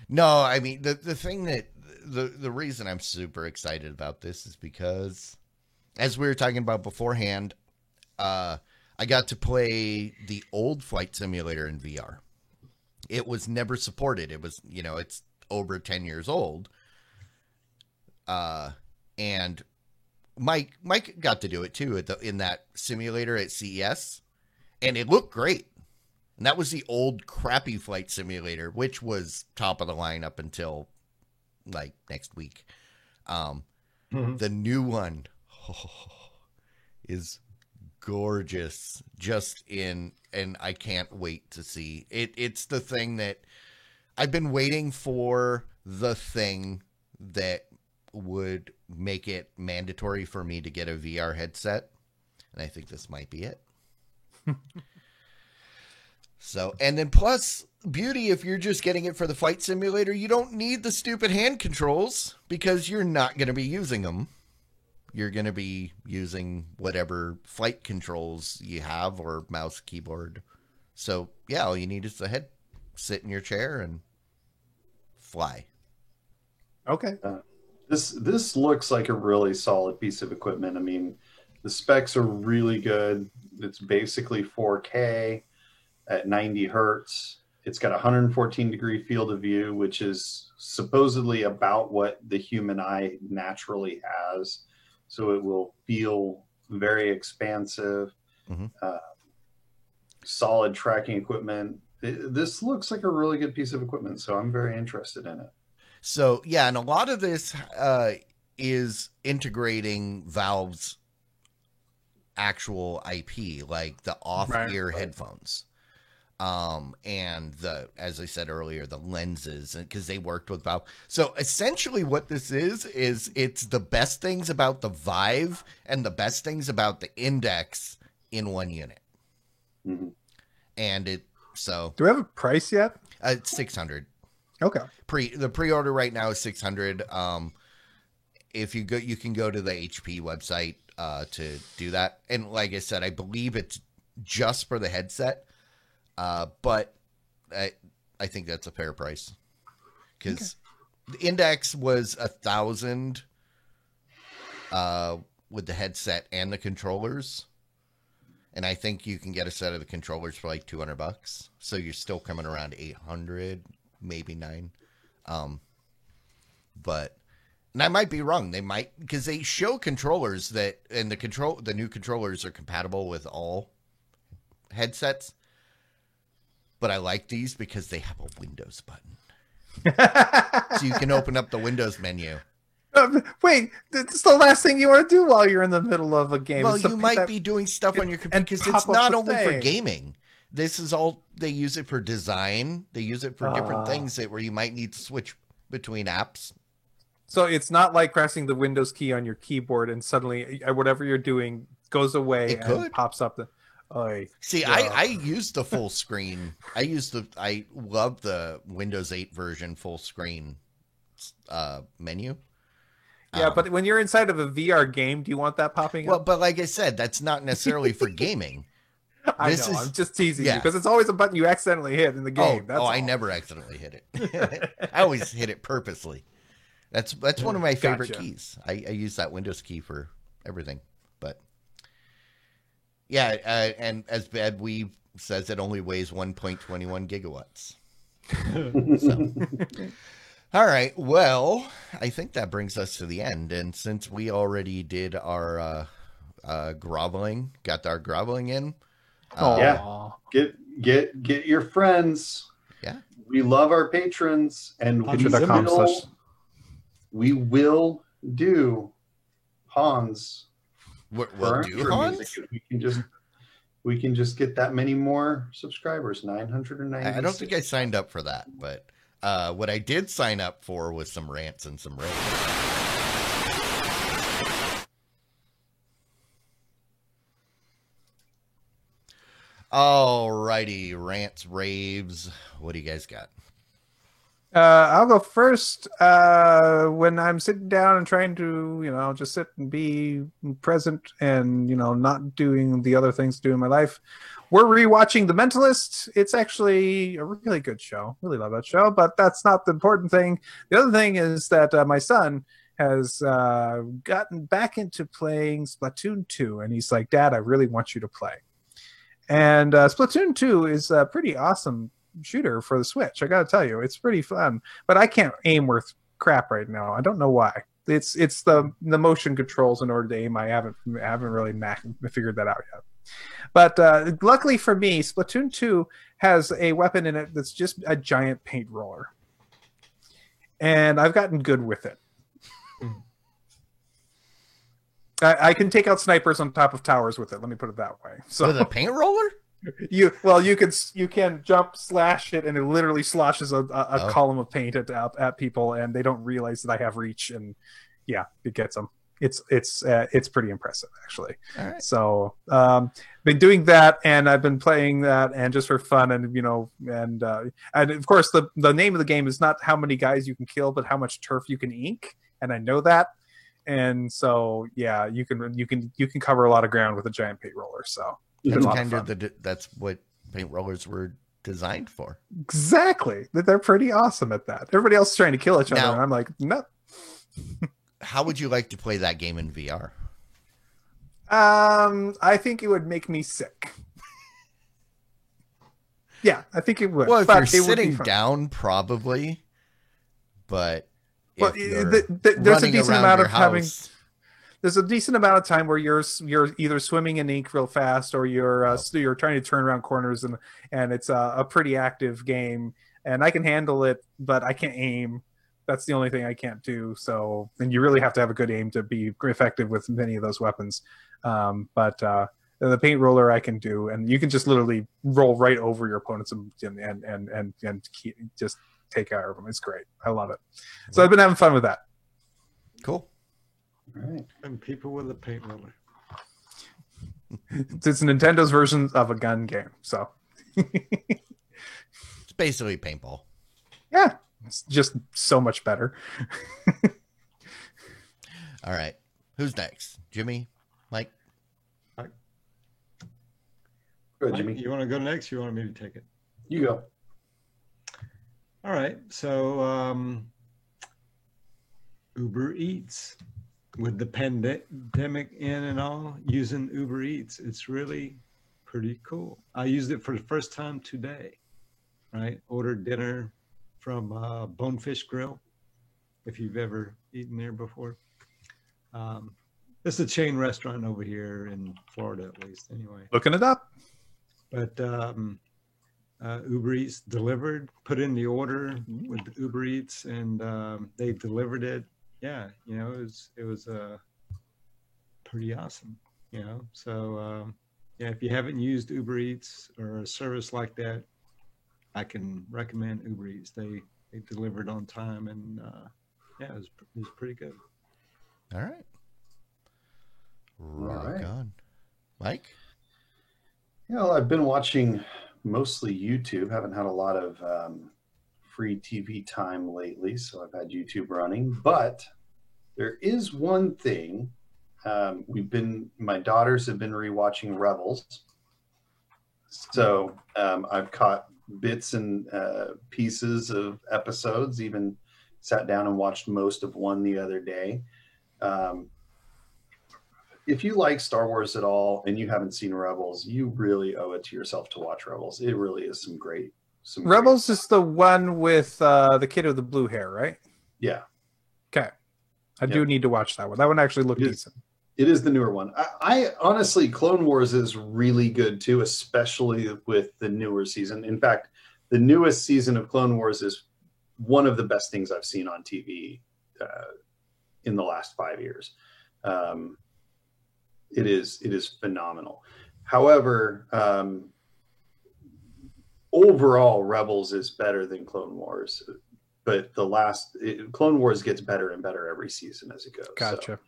No, I mean, the thing that, the reason I'm super excited about this is because, as we were talking about beforehand, I got to play the old Flight Simulator in VR. It was never supported. It was, you know, it's over 10 years old. And Mike got to do it too in that simulator at CES, and it looked great. And that was the old crappy Flight Simulator, which was top of the line up until like next week. The new one is gorgeous, and I can't wait to see it. It's the thing that I've been waiting for, the thing that would make it mandatory for me to get a VR headset, and I think this might be it. So, and then plus beauty, if you're just getting it for the Flight Simulator, you don't need the stupid hand controls because you're not going to be using them. You're going to be using whatever flight controls you have, or mouse, keyboard. So, yeah, all you need is the head. Sit in your chair and fly. Okay. This looks like a really solid piece of equipment. I mean, the specs are really good. It's basically 4K at 90 hertz. It's got a 114-degree field of view, which is supposedly about what the human eye naturally has. So it will feel very expansive. Solid tracking equipment. This looks like a really good piece of equipment, so I'm very interested in it. So, yeah, and a lot of this is integrating Valve's actual IP, like the off-ear headphones. And as I said earlier, the lenses, because they worked with Valve. So essentially what this is it's the best things about the Vive and the best things about the Index in one unit. And do we have a price yet? It's $600. Okay. The pre-order right now is $600. If you go, you can go to the HP website to do that. And like I said, I believe it's just for the headset. But I think that's a fair price, because the Index was $1,000 with the headset and the controllers, and I think you can get a set of the controllers for like $200. So you're still coming around 800, maybe $900. And I might be wrong. They might, because they show controllers that, and the new controllers are compatible with all headsets. But I like these because they have a Windows button. So you can open up the Windows menu. Wait, it's the last thing you want to do while you're in the middle of a game. Well, you might be doing stuff on your computer, because it's not only for gaming. This is all, they use it for design. They use it for different things where you might need to switch between apps. So it's not like pressing the Windows key on your keyboard and suddenly whatever you're doing goes away and pops up. See, I use the full screen. I love the Windows 8 version full screen menu. Yeah, but when you're inside of a VR game, do you want that popping up? Well, but like I said, that's not necessarily for gaming. I'm just teasing you, because it's always a button you accidentally hit in the game. I never accidentally hit it. I always hit it purposely. That's one of my favorite keys. I use that Windows key for everything. But yeah, and as Bad Weave says, it only weighs 1.21 gigawatts. So. All right. Well, I think that brings us to the end. And since we already did our groveling, got our groveling in. Get your friends. Yeah. We love our patrons, and we will do Hans. We'll do Hans? We can just get that many more subscribers. 990. I don't think I signed up for that, but what I did sign up for was some rants and some raves. All righty, rants, raves. What do you guys got? I'll go first. When I'm sitting down and trying to, just sit and be present and, not doing the other things to do in my life, we're rewatching The Mentalist. It's actually a really good show. Really love that show, but that's not the important thing. The other thing is that my son has gotten back into playing Splatoon 2, and he's like, Dad, I really want you to play. And Splatoon 2 is a pretty awesome shooter for the Switch. I gotta tell you, it's pretty fun, but I can't aim worth crap right now. I don't know why. It's the motion controls in order to aim. I haven't really figured that out yet. But luckily for me, Splatoon 2 has a weapon in it that's just a giant paint roller, and I've gotten good with it. I can take out snipers on top of towers with it. Let me put it that way. So with a paint roller? You can jump, slash it, and it literally sloshes a column of paint at people, and they don't realize that I have reach, and yeah, it gets them. It's pretty impressive, actually. All right. So been doing that, and I've been playing that, and just for fun, and and of course the name of the game is not how many guys you can kill, but how much turf you can ink, and I know that. And so, yeah, you can cover a lot of ground with a giant paint roller. So that's kind of that's what paint rollers were designed for. Exactly. They're pretty awesome at that. Everybody else is trying to kill each other, and I'm like, no. How would you like to play that game in VR? I think it would make me sick. Yeah, I think it would. Well, if you're sitting down, probably. But well, there's a decent amount of having. There's a decent amount of time where you're either swimming in ink real fast, or you're trying to turn around corners, and it's a pretty active game, and I can handle it, but I can't aim. That's the only thing I can't do. So, and you really have to have a good aim to be effective with many of those weapons. But the paint roller I can do, and you can just literally roll right over your opponents and just take care of them. It's great. I love it. So I've been having fun with that. Cool. All right. And people with a paint roller. It's Nintendo's version of a gun game. So it's basically paintball. Yeah. It's just so much better. All right. Who's next? Jimmy? Mike? Mike. Go ahead, Jimmy. You want to go next? You want me to take it? You go. All right. So Uber Eats. With the pandemic in and all, using Uber Eats, it's really pretty cool. I used it for the first time today, right? Ordered dinner from Bonefish Grill, if you've ever eaten there before. It's a chain restaurant over here in Florida, at least, anyway. Looking it up. But Uber Eats delivered, put in the order with Uber Eats, and they delivered it. Yeah, it was pretty awesome, So, yeah, if you haven't used Uber Eats or a service like that, I can recommend Uber Eats. They delivered on time, and yeah, it was pretty good. All right. Rock on. Mike? I've been watching mostly YouTube. Haven't had a lot of free TV time lately, so I've had YouTube running. But there is one thing. My daughters have been rewatching Rebels. So I've caught bits and pieces of episodes, even sat down and watched most of one the other day. If you like Star Wars at all and you haven't seen Rebels, you really owe it to yourself to watch Rebels. It really is some great. Rebels is the one with the kid with the blue hair, right? Yeah. Okay. I do need to watch that one. That one actually looked decent. It is the newer one. I honestly, Clone Wars is really good too, especially with the newer season. In fact, the newest season of Clone Wars is one of the best things I've seen on TV in the last 5 years. It is phenomenal. However, overall, Rebels is better than Clone Wars, but Clone Wars gets better and better every season as it goes. Gotcha.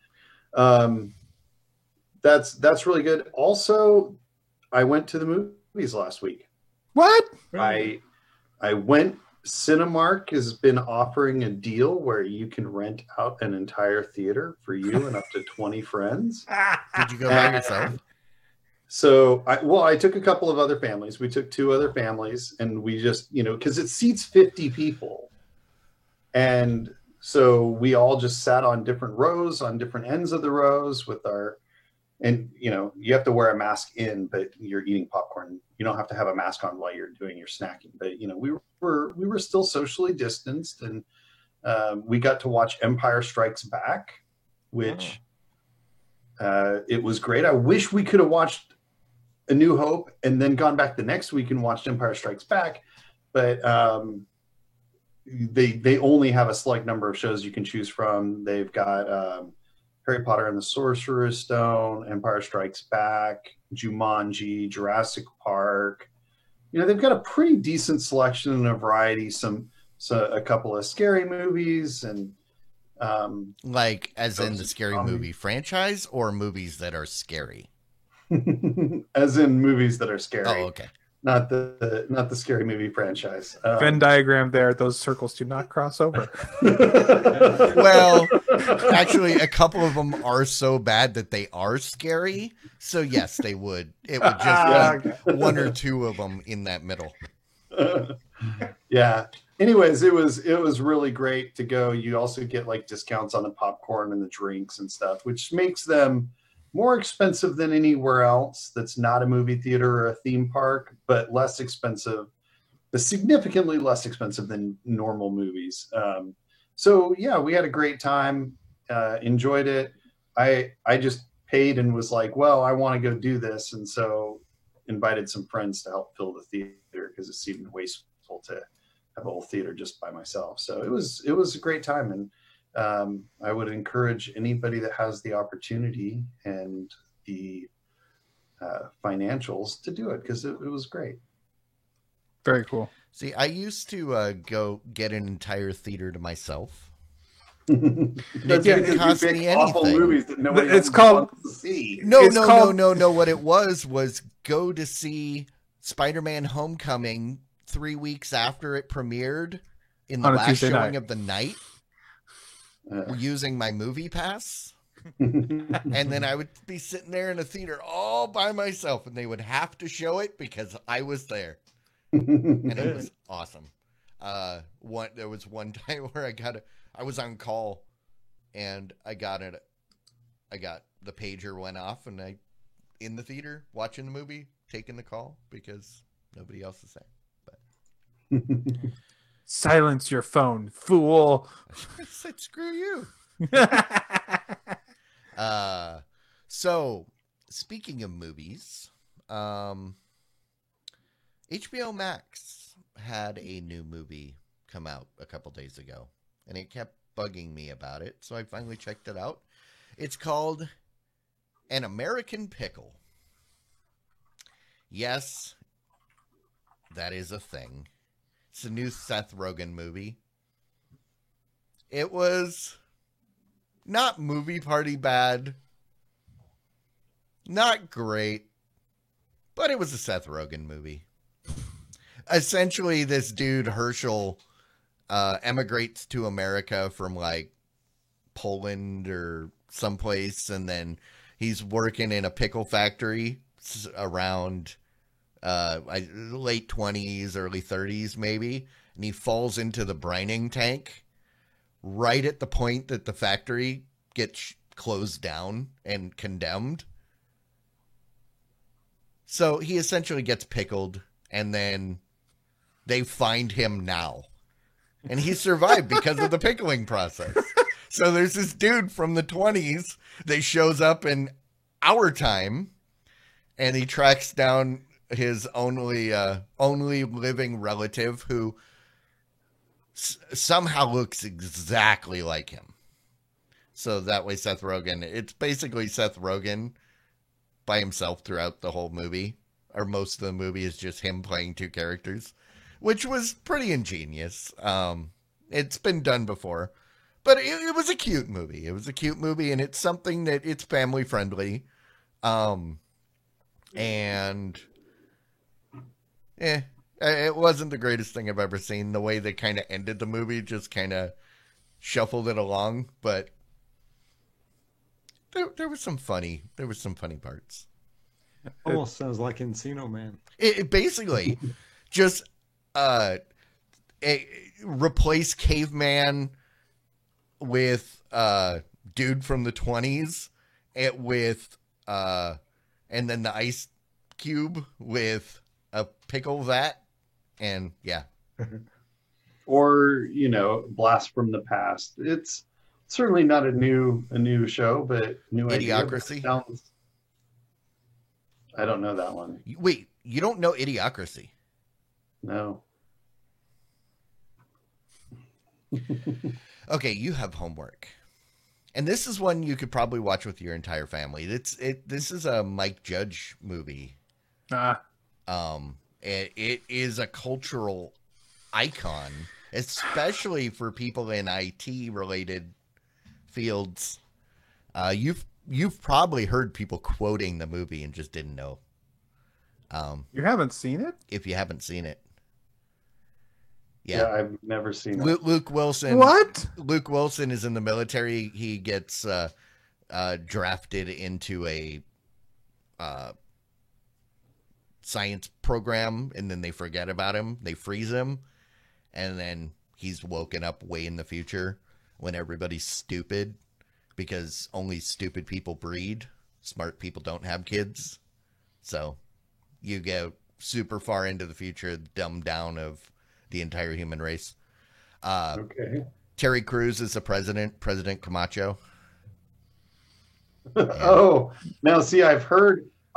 So, that's really good. Also, I went to the movies last week. What? I went. Cinemark has been offering a deal where you can rent out an entire theater for you and up to 20 friends. Did you go by yourself? So, I took a couple of other families. We took 2 other families, and we just, because it seats 50 people. And so we all just sat on different rows, on different ends of the rows with and you have to wear a mask but you're eating popcorn. You don't have to have a mask on while you're doing your snacking. But we were still socially distanced, and we got to watch Empire Strikes Back, which it was great. I wish we could have watched A New Hope and then gone back the next week and watched Empire Strikes Back, but they only have a select number of shows you can choose from. They've got Harry Potter and the Sorcerer's Stone, Empire Strikes Back, Jumanji, Jurassic Park. They've got a pretty decent selection and a variety. A couple of scary movies, and like as in the scary movie franchise, or movies that are scary. As in movies that are scary. Oh, okay. Not the scary movie franchise. Venn diagram there. Those circles do not cross over. Well, actually, a couple of them are so bad that they are scary. So yes, they would. It would just be 1 or 2 of them in that middle. Yeah. Anyways, it was really great to go. You also get like discounts on the popcorn and the drinks and stuff, which makes them more expensive than anywhere else that's not a movie theater or a theme park, but less expensive, but significantly less expensive than normal movies. So yeah, we had a great time, enjoyed it. I just paid and was like, well, I want to go do this. And so invited some friends to help fill the theater because it seemed wasteful to have a whole theater just by myself. So it was a great time. And I would encourage anybody that has the opportunity and the financials to do it, because it was great. Very cool. See, I used to go get an entire theater to myself. It didn't cost me anything. Movies that nobody It's called wants to see. No. What it was go to see Spider-Man: Homecoming 3 weeks after it premiered in the On a last Tuesday showing night. of the night. Using my movie pass, and then I would be sitting there in a theater all by myself, and they would have to show it because I was there, and it was awesome. There was one time where I was on call, and I got the pager went off, and I in the theater watching the movie, taking the call because nobody else is there. But Silence your phone, fool. I said, screw you. So, speaking of movies, HBO Max had a new movie come out a couple days ago, and it kept bugging me about it, so I finally checked it out. It's called An American Pickle. Yes, that is a thing. It's a new Seth Rogen movie. It was not movie party bad, not great, but it was a Seth Rogen movie. Essentially, this dude, Herschel, emigrates to America from like Poland or someplace, and then he's working in a pickle factory around late 20s, early 30s maybe, and he falls into the brining tank right at the point that the factory gets closed down and condemned. So he essentially gets pickled, and then they find him now, and he survived because of the pickling process. So there's this dude from the 20s that shows up in our time, and he tracks down his only living relative who somehow looks exactly like him. So that way Seth Rogen, it's basically Seth Rogen by himself throughout the whole movie, or most of the movie is just him playing 2 characters, which was pretty ingenious. It's been done before, but it was a cute movie. It was a cute movie, and it's something that it's family friendly. And It wasn't the greatest thing I've ever seen. The way they kind of ended the movie just kind of shuffled it along, but there was some funny parts. Almost sounds like Encino Man. It basically just replace caveman with dude from the 20s, with and then the ice cube with a pickle vat, and yeah. Or, Blast from the Past. It's certainly not a new show, but new Idiocracy. I don't know that one. Wait, you don't know Idiocracy? No. Okay, you have homework. And this is one you could probably watch with your entire family. This is a Mike Judge movie. It is a cultural icon, especially for people in IT related fields. You've probably heard people quoting the movie and just didn't know. You haven't seen it? If you haven't seen it. Yeah, I've never seen it. Luke Wilson. What? Luke Wilson is in the military. He gets drafted into a science program, and then they forget about him. They freeze him, and then he's woken up way in the future when everybody's stupid, because only stupid people breed. Smart people don't have kids. So you go super far into the future, dumbed down of the entire human race. Okay. Terry Crews is the president, President Camacho. Oh, now see, I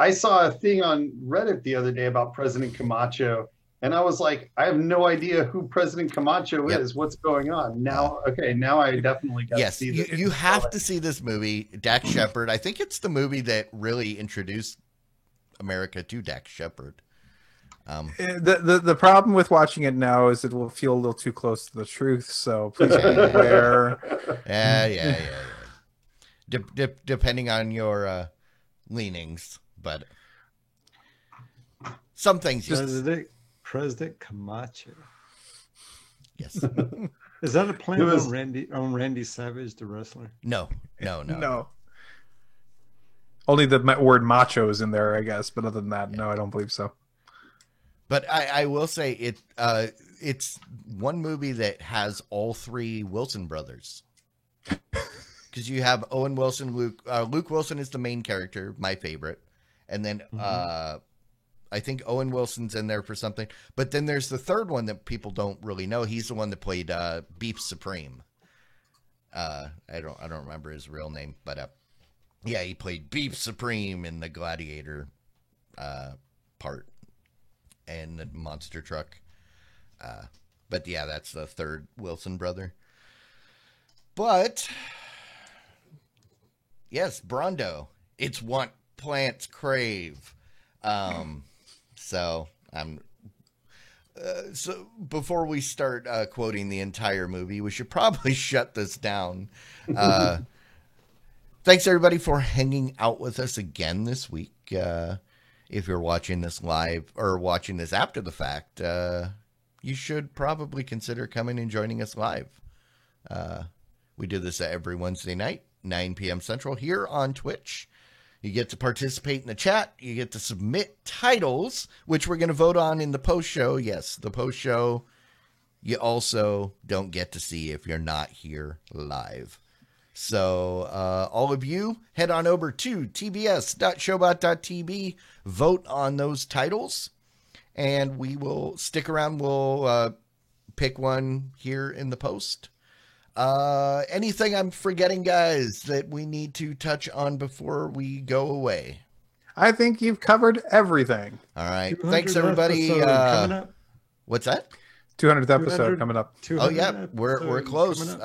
saw a thing on Reddit the other day about President Camacho, and I was like, I have no idea who President Camacho is. What's going on? Now I definitely got to see this. You have to see this movie, Dax Shepard. I think it's the movie that really introduced America to Dax Shepard. The problem with watching it now is it will feel a little too close to the truth, so please be aware. Yeah. Depending on your leanings, but some things. President Camacho. Yes. Is that a plan on Randy Savage, the wrestler? No. Only the word macho is in there, I guess, but other than that, no, I don't believe so. But I will say it's one movie that has all three Wilson brothers. Because you have Owen Wilson, Luke Wilson is the main character, my favorite. And then I think Owen Wilson's in there for something. But then there's the third one that people don't really know. He's the one that played Beef Supreme. I don't remember his real name, but yeah, he played Beef Supreme in the Gladiator part and the monster truck. But yeah, that's the third Wilson brother. But yes, Brondo. It's what plants crave. So before we start quoting the entire movie, we should probably shut this down. Thanks everybody for hanging out with us again this week. If you're watching this live or watching this after the fact, you should probably consider coming and joining us live. We do this every Wednesday night, 9 p.m. Central, here on Twitch. You get to participate in the chat. You get to submit titles, which we're going to vote on in the post show. Yes, the post show you also don't get to see if you're not here live. So all of you, head on over to tbs.showbot.tv, vote on those titles, and we will stick around. We'll pick one here in the post. Anything I'm forgetting, guys, that we need to touch on before we go away? I think you've covered everything. All right. Thanks, everybody. What's that? 200th episode coming up. Oh, yeah. We're close.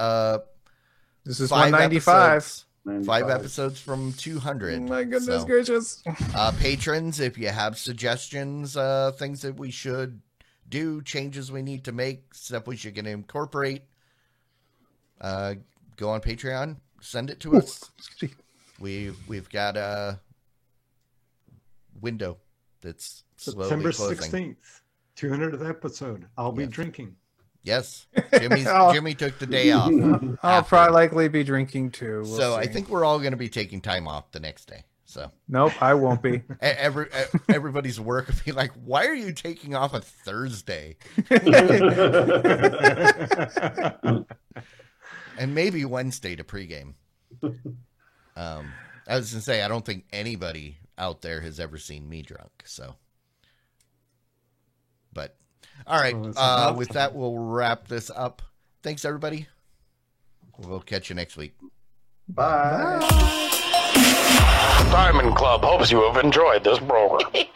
This is 195. 5 episodes from 200. My goodness gracious. Patrons, if you have suggestions, things that we should do, changes we need to make, stuff we should incorporate, go on Patreon, send it to us. We've got a window that's slowly September closing. 16th. 200th episode. I'll be drinking. Yes, Jimmy took the day off. I'll probably likely be drinking too. We'll see. I think we're all going to be taking time off the next day. So nope, I won't be. Everybody's work will be like, "Why are you taking off a Thursday?" And maybe Wednesday to pregame. I was going to say, I don't think anybody out there has ever seen me drunk. So, but all right. With that, we'll wrap this up. Thanks, everybody. We'll catch you next week. Bye. Diamond Club hopes you have enjoyed this program.